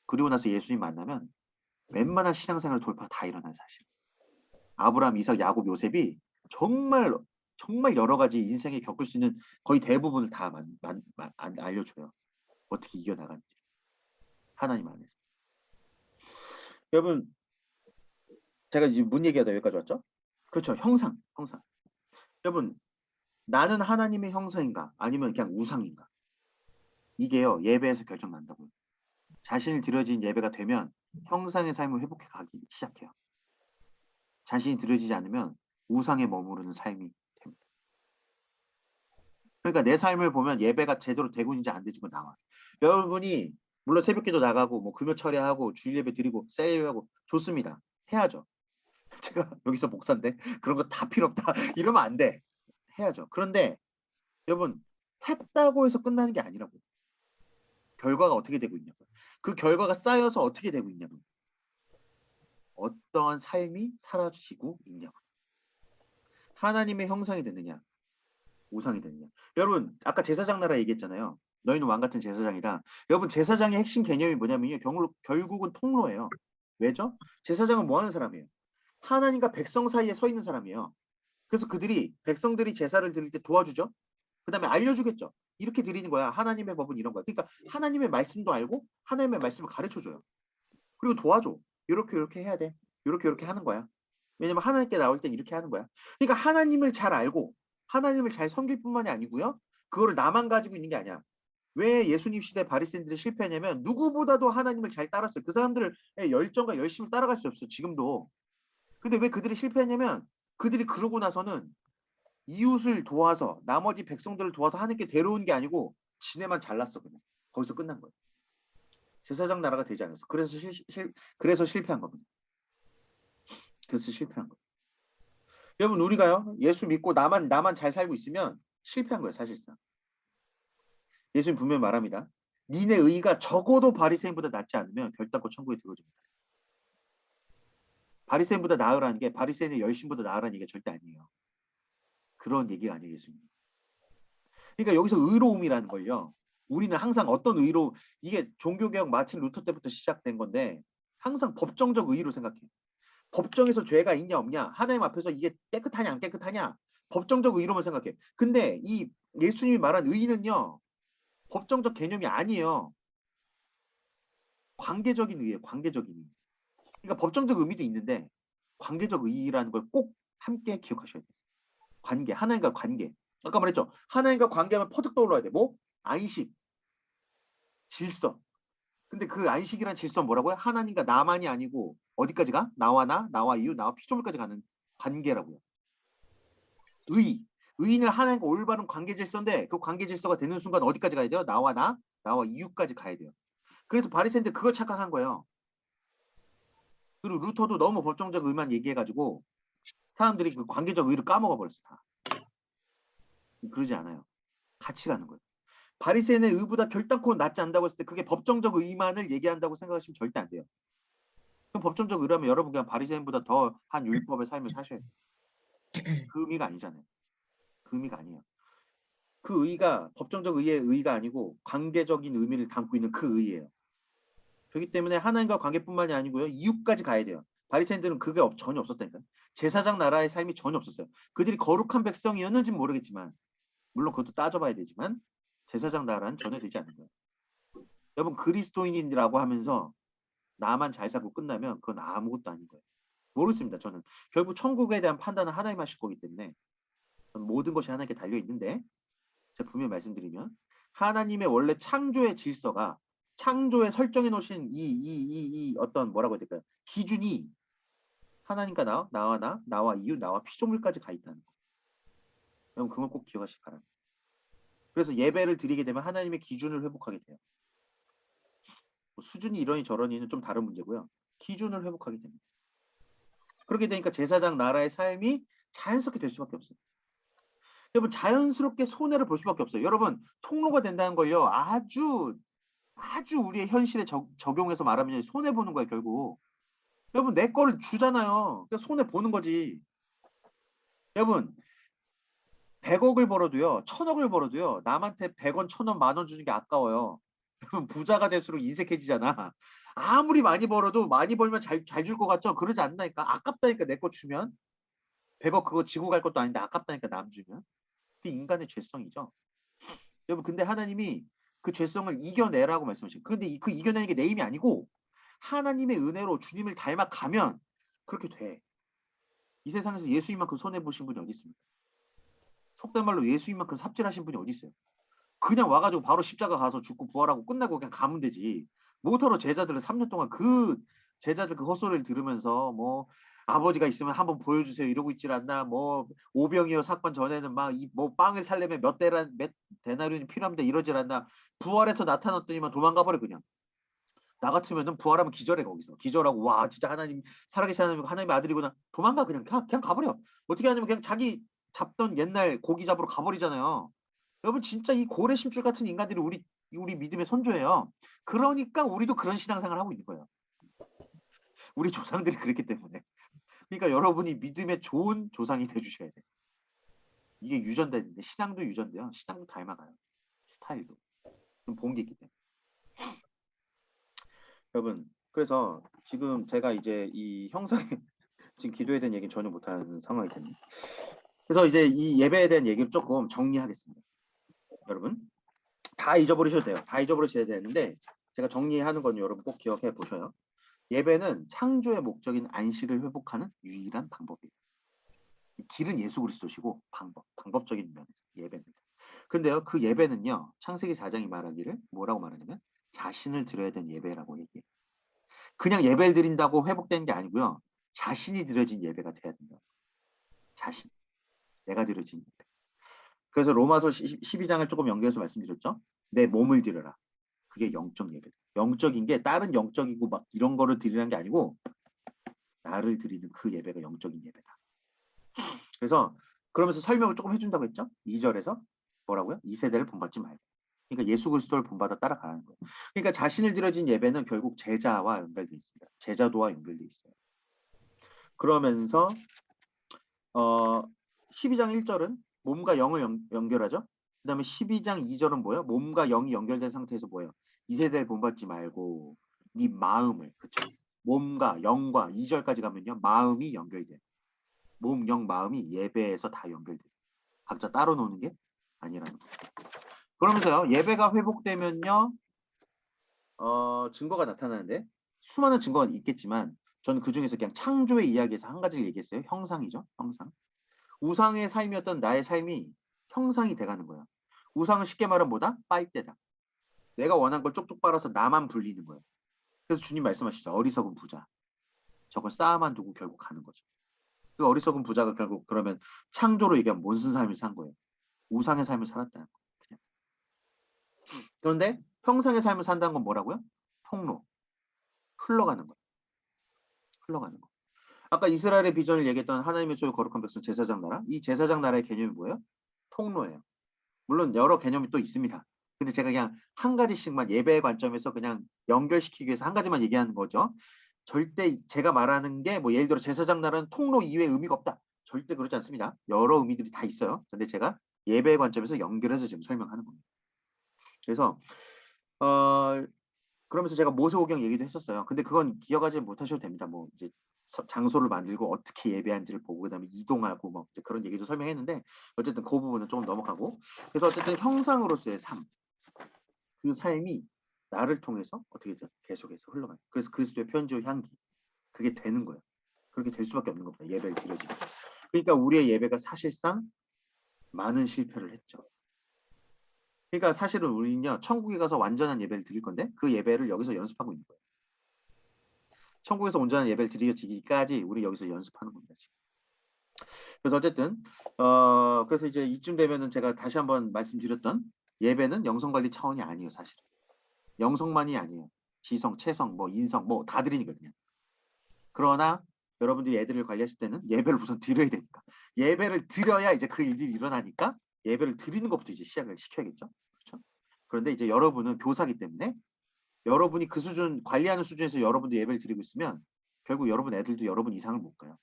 Speaker 1: 그리고 나서 예수님 만나면 웬만한 신앙생활 돌파 다 일어나요. 사실. 아브라함, 이삭, 야곱, 요셉이 정말 정말 여러 가지 인생에 겪을 수 있는 거의 대부분을 다 알려줘요. 어떻게 이겨나가는지. 하나님 안에서. 여러분 제가 이제 문 얘기하다 여기까지 왔죠? 그렇죠. 형상. 여러분 나는 하나님의 형상인가 아니면 그냥 우상인가? 이게요. 예배에서 결정난다고요. 자신이 드려진 예배가 되면 형상의 삶을 회복해 가기 시작해요. 자신이 드려지지 않으면 우상에 머무르는 삶이 됩니다. 그러니까 내 삶을 보면 예배가 제대로 되고 있는지 안 되는지 나와. 여러분이 물론 새벽기도 나가고 뭐 금요 철야하고 주일 예배 드리고 셀예배하고 좋습니다. 해야죠. 제가 여기서 목사인데 그런 거 다 필요 없다 이러면 안 돼. 해야죠. 그런데 여러분 했다고 해서 끝나는 게 아니라고. 결과가 어떻게 되고 있냐고. 그 결과가 쌓여서 어떻게 되고 있냐고. 어떠한 삶이 사라지고 있냐고. 하나님의 형상이 되느냐 우상이 되느냐. 여러분 아까 제사장 나라 얘기했잖아요. 너희는 왕같은 제사장이다. 여러분 제사장의 핵심 개념이 뭐냐면요. 결국은 통로예요. 왜죠? 제사장은 뭐 하는 사람이에요? 하나님과 백성 사이에 서 있는 사람이에요. 그래서 백성들이 제사를 드릴 때 도와주죠. 그 다음에 알려주겠죠. 이렇게 드리는 거야. 하나님의 법은 이런 거야. 그러니까 하나님의 말씀도 알고 하나님의 말씀을 가르쳐줘요. 그리고 도와줘. 이렇게 해야 돼. 이렇게 하는 거야. 왜냐면 하나님께 나올 땐 이렇게 하는 거야. 그러니까 하나님을 잘 알고 하나님을 잘 섬길 뿐만이 아니고요. 그거를 나만 가지고 있는 게 아니야. 왜 예수님 시대 바리새인들이 실패했냐면 누구보다도 하나님을 잘 따랐어요. 그 사람들의 열정과 열심을 따라갈 수 없어. 지금도. 근데 왜 그들이 실패했냐면 그들이 그러고 나서는 이웃을 도와서 나머지 백성들을 도와서 하나님께 데려온 게 아니고 지네만 잘났어 그냥. 거기서 끝난 거예요. 제사장 나라가 되지 않았어. 그래서 실패한 겁니다. 그래서 실패한 거예요. 여러분 우리가요 예수 믿고 나만 잘 살고 있으면 실패한 거예요 사실상. 예수님 분명히 말합니다. 니네 의가 적어도 바리새인보다 낫지 않으면 결단코 천국에 들어오지 못해. 바리새인보다 나으라는 게 바리새인의 열심보다 나으라는 얘기가 절대 아니에요. 그런 얘기가 아니에요 예수님. 그러니까 여기서 의로움이라는 걸요. 우리는 항상 어떤 의로 이게 종교개혁 마틴 루터 때부터 시작된 건데 항상 법정적 의의로 생각해. 법정에서 죄가 있냐 없냐 하나님 앞에서 이게 깨끗하냐 안 깨끗하냐 법정적 의의로만 생각해. 근데 이 예수님이 말한 의의는요. 법정적 개념이 아니에요. 관계적인 의의예요. 관계적인 의의. 그러니까 법정적 의미도 있는데 관계적 의의라는 걸 꼭 함께 기억하셔야 돼요. 관계, 하나님과 관계. 아까 말했죠. 하나님과 관계하면 퍼뜩 떠올라야 돼. 뭐? 안식, 질서. 근데 그 안식이란 질서는 뭐라고요? 하나님과 나만이 아니고 어디까지 가? 나와 나, 나와 이유, 나와 피조물까지 가는 관계라고요. 의. 의는 하나님과 올바른 관계 질서인데 그 관계 질서가 되는 순간 어디까지 가야 돼요? 나와 나, 나와 이유까지 가야 돼요. 그래서 바리새인들 그걸 착각한 거예요. 그리고 루터도 너무 법정적 의만 얘기해가지고 사람들이 그 관계적 의를 까먹어 버렸어 다. 그러지 않아요. 같이 가는 거예요. 바리새인의 의보다 결단코 낫지 않다고 했을 때 그게 법정적 의만을 얘기한다고 생각하시면 절대 안 돼요. 그럼 법정적 의라면 여러분 그냥 바리새인보다 더 한 율법의 삶을 사셔야 돼요. 그 의미가 아니잖아요. 그 의미가 아니에요. 그 의가 법정적 의의 의가 아니고 관계적인 의미를 담고 있는 그 의예요. 그렇기 때문에 하나님과 관계뿐만이 아니고요. 이웃까지 가야 돼요. 바리새인들은 그게 전혀 없었다니까요. 제사장 나라의 삶이 전혀 없었어요. 그들이 거룩한 백성이었는지는 모르겠지만 물론 그것도 따져봐야 되지만 제사장 나라는 전혀 되지 않는 거예요. 여러분 그리스도인이라고 하면서 나만 잘 살고 끝나면 그건 아무것도 아닌 거예요. 모르겠습니다. 저는 결국 천국에 대한 판단은 하나님 하실 거기 때문에 모든 것이 하나님께 달려 있는데 제가 분명히 말씀드리면 하나님의 원래 창조의 질서가 창조에 설정해 놓으신 이 어떤 뭐라고 해야 될까요? 기준이 하나님과 나와 이웃, 나와 피조물까지 가 있다는 거. 여러분 그걸 꼭 기억하시기 바랍니다. 그래서 예배를 드리게 되면 하나님의 기준을 회복하게 돼요. 뭐 수준이 이러니 저러니는 좀 다른 문제고요. 기준을 회복하게 됩니다. 그렇게 되니까 제사장 나라의 삶이 자연스럽게 될 수밖에 없어요. 여러분 자연스럽게 손해를 볼 수밖에 없어요. 여러분 통로가 된다는 걸요. 아주 우리의 현실에 적용해서 말하면 손해 보는 거예요. 결국. 여러분 내 거를 주잖아요. 그러니까 손해 보는 거지. 여러분 100억을 벌어도요. 1000억을 벌어도요. 남한테 100원, 1000원, 만원 주는 게 아까워요. 여러분 부자가 될수록 인색해지잖아. 아무리 많이 벌어도 많이 벌면 잘 줄 것 같죠? 그러지 않나니까. 아깝다니까 내 거 주면. 100억 그거 지고 갈 것도 아닌데 아깝다니까 남 주면. 그게 인간의 죄성이죠. 여러분 근데 하나님이 그 죄성을 이겨내라고 말씀하시고 근데 그 이겨내는 게 내 힘이 아니고 하나님의 은혜로 주님을 닮아가면 그렇게 돼. 이 세상에서 예수님만큼 손해보신 분이 어디 있습니까? 속된 말로 예수님만큼 삽질하신 분이 어디 있어요? 그냥 와가지고 바로 십자가 가서 죽고 부활하고 끝나고 그냥 가면 되지. 못하러 제자들을 3년 동안 그 제자들 그 헛소리를 들으면서 뭐 아버지가 있으면 한번 보여주세요 이러고 있질 않나 뭐 오병이어 사건 전에는 막 뭐 빵을 살려면 몇 데나리온이 필요합니다 이러질 않나 부활해서 나타났더니만 도망가 버려 그냥. 나 같으면은 부활하면 기절해 거기서 기절하고 와 진짜 하나님 살아계신 하나님의 아들이구나 도망가 그냥 가버려. 어떻게 하냐면 그냥 자기 잡던 옛날 고기 잡으러 가버리잖아요. 여러분 진짜 이 고래심줄 같은 인간들이 우리 믿음의 선조예요. 그러니까 우리도 그런 신앙생활을 하고 있는 거예요. 우리 조상들이 그랬기 때문에. 그러니까 여러분이 믿음의 좋은 조상이 돼주셔야 돼요. 이게 유전되는데 신앙도 유전돼요. 신앙도 닮아가요. 스타일도. 좀 본 게 있기 때문에. 여러분 그래서 지금 제가 이제 이 형상에 지금 기도에 대한 얘기는 전혀 못하는 상황이 됩니다. 그래서 이제 이 예배에 대한 얘기를 조금 정리하겠습니다. 여러분 다 잊어버리셔도 돼요. 다 잊어버리셔야 되는데 제가 정리하는 건 여러분 꼭 기억해 보셔요. 예배는 창조의 목적인 안식을 회복하는 유일한 방법이에요. 길은 예수 그리스도시고 방법적인 면에서 예배입니다. 근데요 그 예배는요 창세기 4장이 말하기를 뭐라고 말하냐면 자신을 드려야 되는 예배라고 얘기해요. 그냥 예배를 드린다고 회복되는 게 아니고요. 자신이 드려진 예배가 돼야 된다. 자신. 내가 드려진 예배. 그래서 로마서 12장을 조금 연결해서 말씀드렸죠. 내 몸을 드려라. 그게 영적 예배다. 영적인 게 다른 영적이고 막 이런 거를 드리는 게 아니고 나를 드리는 그 예배가 영적인 예배다. 그래서 그러면서 설명을 조금 해준다고 했죠. 2절에서 뭐라고요? 이 세대를 본받지 말고. 그러니까 예수 그리스도를 본받아 따라가는 거예요. 그러니까 자신을 드려진 예배는 결국 제자와 연결돼 있습니다. 제자도와 연결돼 있어요. 그러면서 12장 1절은 몸과 영을 연결하죠. 그 다음에 12장 2절은 뭐예요? 몸과 영이 연결된 상태에서 뭐예요? 이 세대를 본받지 말고 네 마음을, 그쵸? 몸과 영과 2절까지 가면요. 마음이 연결돼요. 몸, 영, 마음이 예배에서 다 연결돼요. 각자 따로 노는 게 아니라는 거예요. 그러면서요. 예배가 회복되면요. 증거가 나타나는데 수많은 증거가 있겠지만 저는 그중에서 그냥 창조의 이야기에서 한 가지를 얘기했어요. 형상이죠. 형상. 우상의 삶이었던 나의 삶이 형상이 돼가는 거야. 우상은 쉽게 말하면 뭐다? 빨대다. 내가 원한 걸 쪽쪽 빨아서 나만 불리는 거예요. 그래서 주님 말씀하시죠. 어리석은 부자. 저걸 쌓아만 두고 결국 가는 거죠. 그 어리석은 부자가 결국 그러면 창조로 얘기하면 뭔슨 삶을 산 거예요. 우상의 삶을 살았다는 거예요. 그냥. 그런데 형상의 삶을 산다는 건 뭐라고요? 통로. 흘러가는 거예요. 흘러가는 거. 아까 이스라엘의 비전을 얘기했던 하나님의 소유 거룩한 백성 제사장 나라. 이 제사장 나라의 개념이 뭐예요? 통로예요. 물론 여러 개념이 또 있습니다. 근데 제가 그냥 한 가지씩만 예배의 관점에서 그냥 연결시키기 위해서 한 가지만 얘기하는 거죠. 절대 제가 말하는 게 뭐 예를 들어 제사장 나라는 통로 이외에 의미가 없다. 절대 그렇지 않습니다. 여러 의미들이 다 있어요. 근데 제가 예배의 관점에서 연결해서 지금 설명하는 겁니다. 그래서 그러면서 제가 모세오경 얘기도 했었어요. 근데 그건 기억하지 못하셔도 됩니다. 뭐 이제 장소를 만들고 어떻게 예배한지를 보고 그다음에 이동하고 뭐 이제 그런 얘기도 설명했는데 어쨌든 그 부분은 조금 넘어가고 그래서 어쨌든 형상으로서의 삶, 그 삶이 나를 통해서 어떻게 되죠? 계속해서 흘러가요. 그래서 그리스도의 편지와 향기 그게 되는 거예요. 그렇게 될 수밖에 없는 겁니다. 예배를 드려지고. 그러니까 우리의 예배가 사실상 많은 실패를 했죠. 그러니까 사실은 우리는요 천국에 가서 완전한 예배를 드릴 건데 그 예배를 여기서 연습하고 있는 거예요. 천국에서 온전한 예배를 드리기까지 우리 여기서 연습하는 겁니다. 지금. 그래서 어쨌든 그래서 이제 이쯤 되면은 제가 다시 한번 말씀드렸던 예배는 영성 관리 차원이 아니에요, 사실. 영성만이 아니에요. 지성, 체성, 뭐 인성, 뭐 다 드리니까 그냥. 그러나 여러분들이 애들을 관리하실 때는 예배를 우선 드려야 되니까. 예배를 드려야 이제 그 일들이 일어나니까 예배를 드리는 것부터 이제 시작을 시켜야겠죠. 그렇죠? 그런데 이제 여러분은 교사기 때문에 여러분이 그 수준 관리하는 수준에서 여러분도 예배를 드리고 있으면 결국 여러분 애들도 여러분 이상을 못 가요.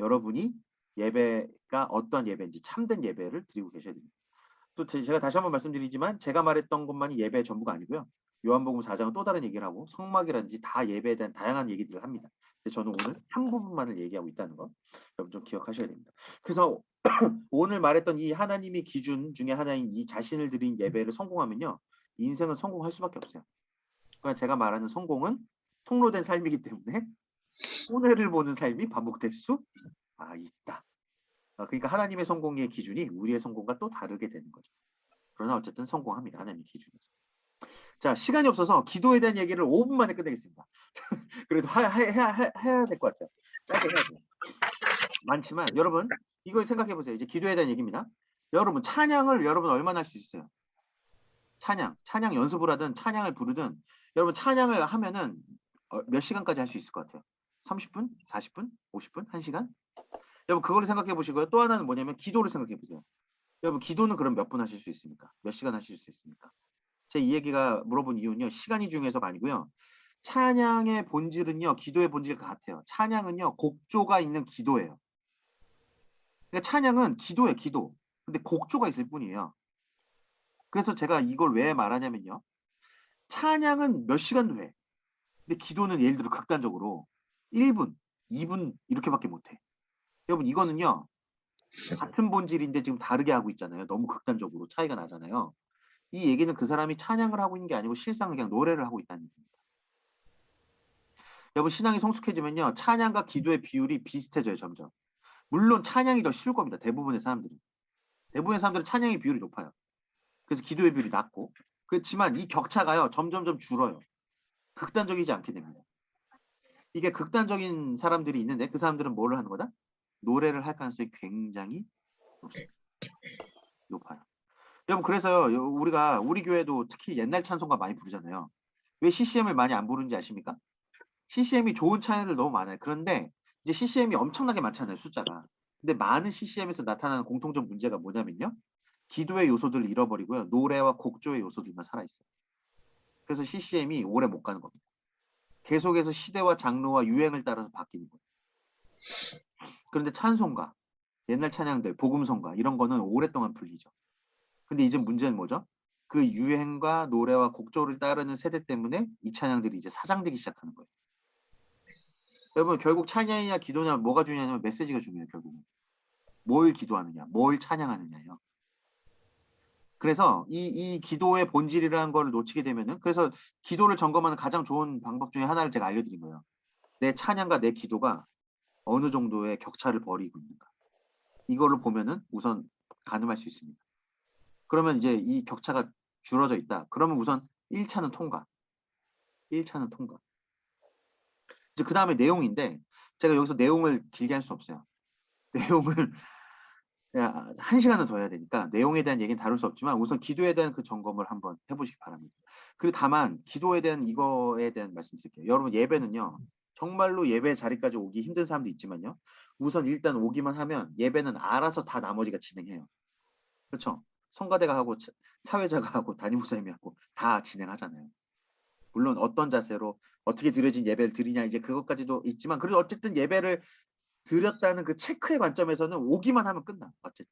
Speaker 1: 여러분이 예배가 어떤 예배인지 참된 예배를 드리고 계셔야 됩니다. 또 제가 다시 한번 말씀드리지만 제가 말했던 것만이 예배의 전부가 아니고요. 요한복음 4장은 또 다른 얘기를 하고 성막이라든지 다 예배에 대한 다양한 얘기들을 합니다. 근데 저는 오늘 한 부분만을 얘기하고 있다는 거 여러분 좀 기억하셔야 됩니다. 그래서 오늘 말했던 이 하나님의 기준 중에 하나인 이 자신을 드린 예배를 성공하면요. 인생은 성공할 수밖에 없어요. 그러니까 제가 말하는 성공은 통로된 삶이기 때문에 손해를 보는 삶이 반복될 수 있다. 그러니까 하나님의 성공의 기준이 우리의 성공과 또 다르게 되는 거죠. 그러나 어쨌든 성공합니다. 하나님의 기준에서. 자, 시간이 없어서 기도에 대한 얘기를 5분 만에 끝내겠습니다. 그래도 해야 될 것 같아요. 짧게 해야 돼요. 많지만 여러분 이걸 생각해 보세요. 이제 기도에 대한 얘기입니다. 여러분 찬양을 여러분 얼마나 할 수 있어요? 찬양 연습을 하든 찬양을 부르든 여러분 찬양을 하면은 몇 시간까지 할 수 있을 것 같아요? 30분? 40분? 50분? 1시간? 여러분 그거를 생각해 보시고요. 또 하나는 뭐냐면 기도를 생각해 보세요. 여러분 기도는 그럼 몇 분 하실 수 있습니까? 몇 시간 하실 수 있습니까? 제 이 얘기가 물어본 이유는요. 시간이 중요해서가 아니고요. 찬양의 본질은요. 기도의 본질과 같아요. 찬양은요. 곡조가 있는 기도예요. 그러니까 찬양은 기도예요. 기도. 근데 곡조가 있을 뿐이에요. 그래서 제가 이걸 왜 말하냐면요. 찬양은 몇 시간도 해. 근데 기도는 예를 들어 극단적으로 1분, 2분 이렇게밖에 못해. 여러분 이거는요. 같은 본질인데 지금 다르게 하고 있잖아요. 너무 극단적으로 차이가 나잖아요. 이 얘기는 그 사람이 찬양을 하고 있는 게 아니고 실상 그냥 노래를 하고 있다는 얘기입니다. 여러분 신앙이 성숙해지면요. 찬양과 기도의 비율이 비슷해져요. 점점. 물론 찬양이 더 쉬울 겁니다. 대부분의 사람들은. 대부분의 사람들은 찬양의 비율이 높아요. 그래서 기도의 비율이 낮고. 그렇지만 이 격차가요. 점점점 줄어요. 극단적이지 않게 됩니다. 이게 극단적인 사람들이 있는데 그 사람들은 뭘 하는 거다? 노래를 할 가능성이 굉장히 높습니다. 높아요. 여러분 그래서요 우리가 우리 교회도 특히 옛날 찬송가 많이 부르잖아요. 왜 CCM을 많이 안 부르는지 아십니까? CCM이 좋은 찬양들 너무 많아요. 그런데 이제 CCM이 엄청나게 많잖아요, 숫자가. 근데 많은 CCM에서 나타나는 공통적 문제가 뭐냐면요. 기도의 요소들을 잃어버리고요. 노래와 곡조의 요소들만 살아있어요. 그래서 CCM이 오래 못 가는 겁니다. 계속해서 시대와 장르와 유행을 따라서 바뀌는 거예요. 그런데 찬송가, 옛날 찬양들, 복음성가 이런 거는 오랫동안 불리죠. 근데 이제 문제는 뭐죠? 그 유행과 노래와 곡조를 따르는 세대 때문에 이 찬양들이 이제 사장되기 시작하는 거예요. 여러분 결국 찬양이냐 기도냐 뭐가 중요하냐면 메시지가 중요해요. 결국은. 뭘 기도하느냐, 뭘 찬양하느냐예요. 그래서 이 기도의 본질이라는 걸 놓치게 되면은 그래서 기도를 점검하는 가장 좋은 방법 중에 하나를 제가 알려드린 거예요. 내 찬양과 내 기도가 어느 정도의 격차를 벌이고 있는가. 이거를 보면은 우선 가늠할 수 있습니다. 그러면 이제 이 격차가 줄어져 있다. 그러면 우선 1차는 통과. 1차는 통과. 이제 그 다음에 내용인데 제가 여기서 내용을 길게 할 수 없어요. 내용을 한 시간은 더 해야 되니까 내용에 대한 얘기는 다룰 수 없지만 우선 기도에 대한 그 점검을 한번 해보시기 바랍니다. 그리고 다만 기도에 대한 이거에 대한 말씀드릴게요. 여러분 예배는요. 정말로 예배 자리까지 오기 힘든 사람도 있지만요. 우선 일단 오기만 하면 예배는 알아서 다 나머지가 진행해요. 그렇죠? 성가대가 하고 사회자가 하고 담임목사님이 하고 다 진행하잖아요. 물론 어떤 자세로 어떻게 드려진 예배를 드리냐 이제 그것까지도 있지만 그래도 어쨌든 예배를 드렸다는 그 체크의 관점에서는 오기만 하면 끝나. 어쨌든.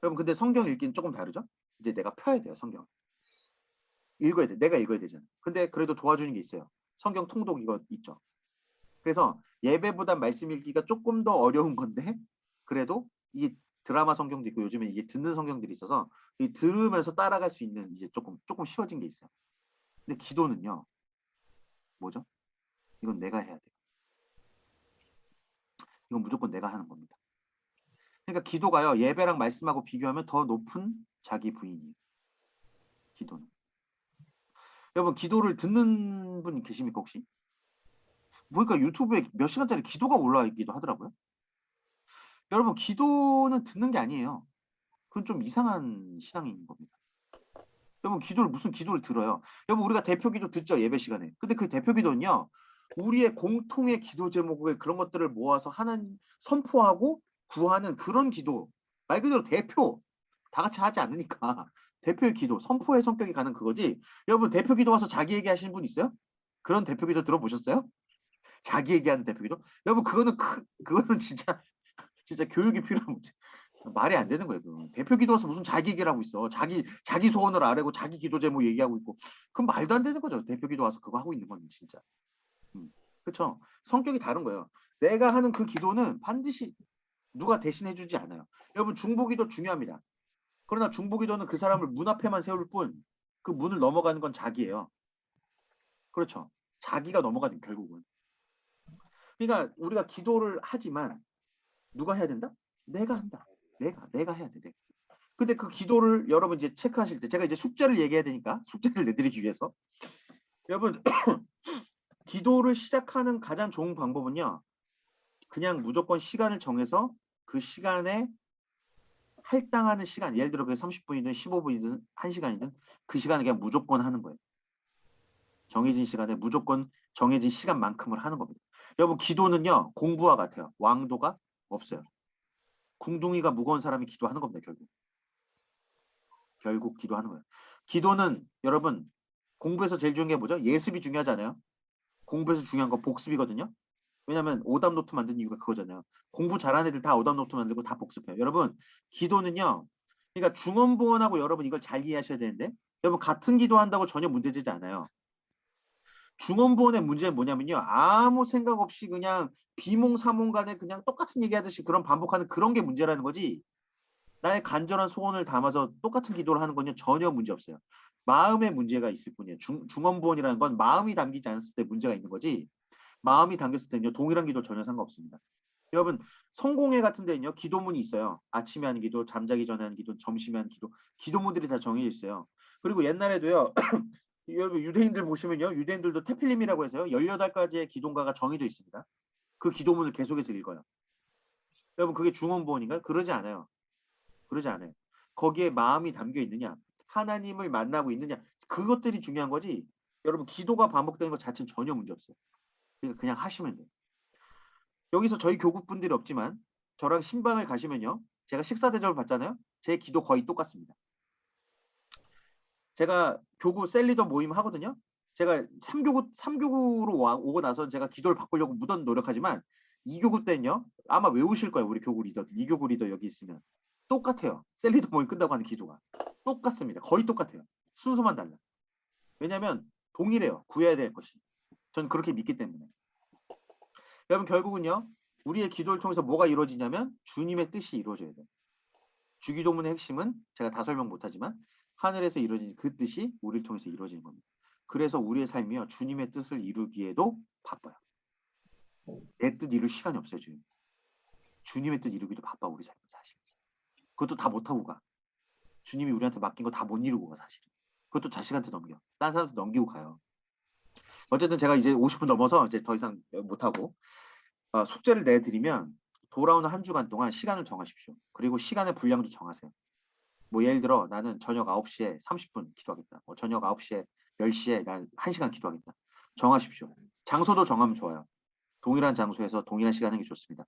Speaker 1: 여러분 근데 성경 읽기는 조금 다르죠? 이제 내가 펴야 돼요, 성경. 읽어야 돼. 내가 읽어야 되잖아. 근데 그래도 도와주는 게 있어요. 성경 통독 이거 있죠. 그래서 예배보다 말씀 읽기가 조금 더 어려운 건데 그래도 이 드라마 성경도 있고 요즘에 이게 듣는 성경들이 있어서 이 들으면서 따라갈 수 있는 이제 조금 쉬워진 게 있어요. 근데 기도는요. 뭐죠? 이건 내가 해야 돼요. 이건 무조건 내가 하는 겁니다. 그러니까 기도가요. 예배랑 말씀하고 비교하면 더 높은 자기 부인이에요. 기도는. 여러분 기도를 듣는 분 계십니까 혹시? 보니까 유튜브에 몇 시간짜리 기도가 올라와 있기도 하더라고요. 여러분 기도는 듣는 게 아니에요. 그건 좀 이상한 신앙인 겁니다. 여러분 기도를 무슨 기도를 들어요. 여러분 우리가 대표 기도 듣죠 예배 시간에. 근데 그 대표 기도는요. 우리의 공통의 기도 제목을 그런 것들을 모아서 하는 선포하고 구하는 그런 기도. 말 그대로 대표. 다 같이 하지 않으니까. 대표의 기도, 선포의 성격이 가는 그거지. 여러분 대표 기도 와서 자기 얘기하시는 분 있어요? 그런 대표 기도 들어보셨어요? 자기 얘기하는 대표 기도? 여러분 그거는 진짜 교육이 필요한 문제. 말이 안 되는 거예요. 그건. 대표 기도와서 무슨 자기 얘기를 하고 있어. 자기 소원을 아뢰고 자기 기도 제목 얘기하고 있고. 그건 말도 안 되는 거죠. 대표 기도 와서 그거 하고 있는 건 진짜. 그렇죠. 성격이 다른 거예요. 내가 하는 그 기도는 반드시 누가 대신해 주지 않아요. 여러분 중보기도 중요합니다. 그러나 중보기도는 그 사람을 문 앞에만 세울 뿐 그 문을 넘어가는 건 자기예요. 그렇죠. 자기가 넘어가는 결국은. 그러니까 우리가 기도를 하지만 누가 해야 된다? 내가 한다. 내가 해야 돼. 내가. 근데 그 기도를 여러분 이제 체크하실 때 제가 이제 숙제를 얘기해야 되니까 숙제를 내드리기 위해서 여러분 기도를 시작하는 가장 좋은 방법은요. 그냥 무조건 시간을 정해서 그 시간에 할당하는 시간 예를 들어 그게 30분이든 15분이든 1시간이든 그 시간에 그냥 무조건 하는 거예요. 정해진 시간에 무조건 정해진 시간만큼을 하는 겁니다. 여러분 기도는요. 공부와 같아요. 왕도가 없어요. 궁둥이가 무거운 사람이 기도하는 겁니다. 결국 기도하는 거예요. 기도는 여러분 공부에서 제일 중요한 게 뭐죠? 예습이 중요하잖아요. 공부에서 중요한 건 복습이거든요. 왜냐하면 오답 노트 만든 이유가 그거잖아요. 공부 잘하는 애들 다 오답 노트 만들고 다 복습해요. 여러분 기도는요. 그러니까 중언부언하고 여러분 이걸 잘 이해하셔야 되는데 여러분 같은 기도한다고 전혀 문제되지 않아요. 중언부언의 문제는 뭐냐면요. 아무 생각 없이 그냥 비몽사몽간에 그냥 똑같은 얘기하듯이 그런 반복하는 그런 게 문제라는 거지. 나의 간절한 소원을 담아서 똑같은 기도를 하는 건요 전혀 문제 없어요. 마음의 문제가 있을 뿐이에요. 중언부언이라는 건 마음이 담기지 않았을 때 문제가 있는 거지. 마음이 담겼을 때는요 동일한 기도 전혀 상관없습니다. 여러분 성공회 같은 데는요 기도문이 있어요. 아침에 하는 기도, 잠자기 전에 하는 기도, 점심에 하는 기도, 기도문들이 다 정해져 있어요. 그리고 옛날에도요 여러분 유대인들 보시면요 유대인들도 테필림이라고 해서요 18가지의 기도가가 정해져 있습니다. 그 기도문을 계속해서 읽어요. 여러분 그게 중언부언인가요? 그러지 않아요. 그러지 않아요. 거기에 마음이 담겨 있느냐, 하나님을 만나고 있느냐, 그것들이 중요한 거지. 여러분 기도가 반복되는 것 자체는 전혀 문제 없어요. 그러니까 그냥 하시면 돼요. 여기서 저희 교국 분들이 없지만 저랑 신방을 가시면요, 제가 식사 대접을 받잖아요. 제 기도 거의 똑같습니다. 제가 교구 셀리더 모임 하거든요. 제가 3교구로 오고 나서 제가 기도를 바꾸려고 무던 노력하지만 2교구 때는요, 아마 외우실 거예요. 우리 교구 리더들. 2교구 리더 여기 있으면 똑같아요. 셀리더 모임 끝나고 하는 기도가 똑같습니다. 거의 똑같아요. 순서만 달라. 왜냐하면 동일해요. 구해야 될 것이. 전 그렇게 믿기 때문에. 여러분 결국은요, 우리의 기도를 통해서 뭐가 이루어지냐면 주님의 뜻이 이루어져야 돼요. 주기도문의 핵심은 제가 다 설명 못하지만 하늘에서 이루어진 그 뜻이 우리를 통해서 이루어지는 겁니다. 그래서 우리의 삶이요, 주님의 뜻을 이루기에도 바빠요. 내 뜻 이룰 시간이 없어요. 주님의 뜻 이루기도 바빠. 우리 삶은 사실. 그것도 다 못하고 가. 주님이 우리한테 맡긴 거 다 못 이루고 가. 사실. 그것도 자식한테 넘겨. 딴 사람한테 넘기고 가요. 어쨌든 제가 이제 50분 넘어서 이제 더 이상 못하고 숙제를 내드리면 돌아오는 한 주간 동안 시간을 정하십시오. 그리고 시간의 분량도 정하세요. 뭐 예를 들어 나는 저녁 9시에 30분 기도하겠다. 저녁 9시에 10시에 난 1시간 기도하겠다. 정하십시오. 장소도 정하면 좋아요. 동일한 장소에서 동일한 시간 하는 게 좋습니다.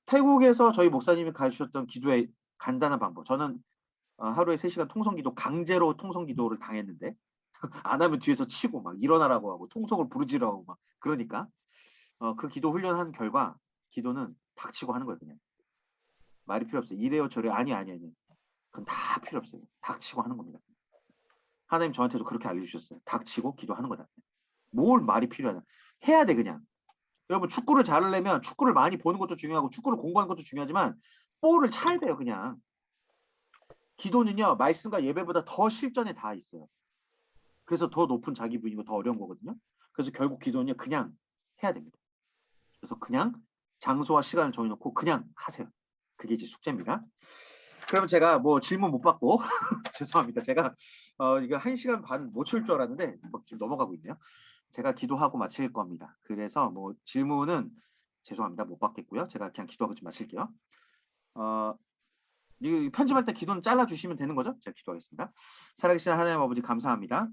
Speaker 1: 태국에서 저희 목사님이 가르치셨던 기도의 간단한 방법. 저는 하루에 3시간 통성기도, 강제로 통성기도를 당했는데 안 하면 뒤에서 치고 막 일어나라고 하고 통성을 부르지라고 막 그러니까 그 기도 훈련한 결과 기도는 닥치고 하는 거예요. 그냥 말이 필요 없어요. 이래요 저래요. 아니. 그건 다 필요 없어요. 닥치고 하는 겁니다. 하나님 저한테도 그렇게 알려주셨어요. 닥치고 기도하는 거다. 뭘 말이 필요하다. 해야 돼 그냥. 여러분 축구를 잘하려면 축구를 많이 보는 것도 중요하고 축구를 공부하는 것도 중요하지만 볼을 차야 돼요. 그냥. 기도는요, 말씀과 예배보다 더 실전에 다 있어요. 그래서 더 높은 자기 부인이고 더 어려운 거거든요. 그래서 결국 기도는요, 그냥 해야 됩니다. 그래서 그냥 장소와 시간을 정해놓고 그냥 하세요. 그게 이제 숙제입니다. 그럼 제가 뭐 질문 못 받고 죄송합니다. 제가 이거 1시간 반 못 칠 줄 알았는데 지금 넘어가고 있네요. 제가 기도하고 마칠 겁니다. 그래서 뭐 질문은 죄송합니다. 못 받겠고요. 제가 그냥 기도하고 좀 마칠게요. 이 편집할 때 기도는 잘라주시면 되는 거죠? 제가 기도하겠습니다. 살아계신 하나님 아버지 감사합니다.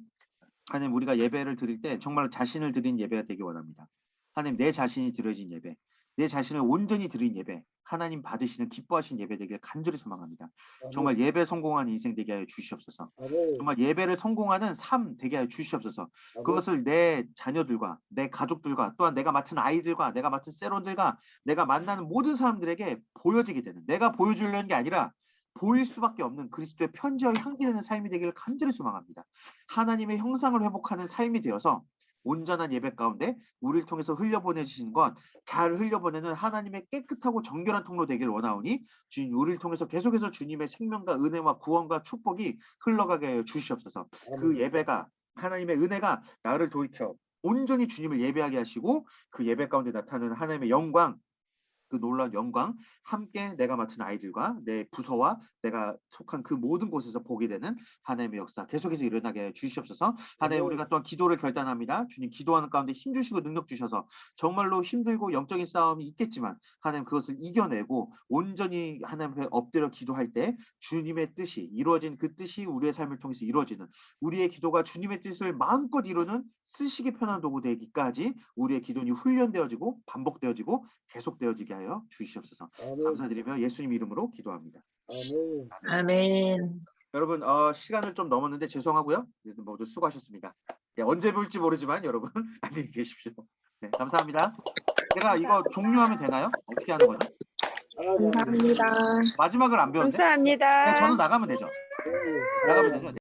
Speaker 1: 하나님 우리가 예배를 드릴 때 정말 자신을 드린 예배가 되기 원합니다. 하나님 내 자신이 드려진 예배, 내 자신을 온전히 드린 예배, 하나님 받으시는 기뻐하신 예배 되길 간절히 소망합니다. 정말 예배 성공하는 인생 되게 하여 주시옵소서. 정말 예배를 성공하는 삶 되게 하여 주시옵소서. 그것을 내 자녀들과 내 가족들과 또한 내가 맡은 아이들과 내가 맡은 세론들과 내가 만나는 모든 사람들에게 보여지게 되는, 내가 보여주려는 게 아니라 보일 수밖에 없는 그리스도의 편지와 향기되는 삶이 되기를 간절히 소망합니다. 하나님의 형상을 회복하는 삶이 되어서 온전한 예배 가운데 우리를 통해서 흘려보내주신 것, 잘 흘려보내는 하나님의 깨끗하고 정결한 통로 되길 원하오니 주님 우리를 통해서 계속해서 주님의 생명과 은혜와 구원과 축복이 흘러가게 하여 주시옵소서. 그 예배가 하나님의 은혜가 나를 돌이켜 온전히 주님을 예배하게 하시고 그 예배 가운데 나타나는 하나님의 영광, 그 놀라운 영광 함께 내가 맡은 아이들과 내 부서와 내가 속한 그 모든 곳에서 보게 되는 하나님의 역사 계속해서 일어나게 해 주시옵소서. 하나님 우리가 또한 기도를 결단합니다. 주님 기도하는 가운데 힘 주시고 능력 주셔서 정말로 힘들고 영적인 싸움이 있겠지만 하나님 그것을 이겨내고 온전히 하나님 앞에 엎드려 기도할 때 주님의 뜻이 이루어진 그 뜻이 우리의 삶을 통해서 이루어지는, 우리의 기도가 주님의 뜻을 마음껏 이루는 쓰시기 편한 도구 되기까지 우리의 기도는 훈련되어지고 반복되어지고 계속되어지게 하여 주시옵소서. 감사드리며 예수님 이름으로 기도합니다.
Speaker 2: 아멘.
Speaker 1: 여러분 시간을 좀 넘었는데 죄송하고요. 모두 수고하셨습니다. 네, 언제 볼지 모르지만 여러분 안녕히 계십시오. 네, 감사합니다. 제가 이거 종료하면 되나요? 어떻게 하는 거죠?
Speaker 2: 감사합니다.
Speaker 1: 마지막을 안 배웠네.
Speaker 3: 감사합니다.
Speaker 1: 그냥 저는 나가면 되죠. 나가면 되죠.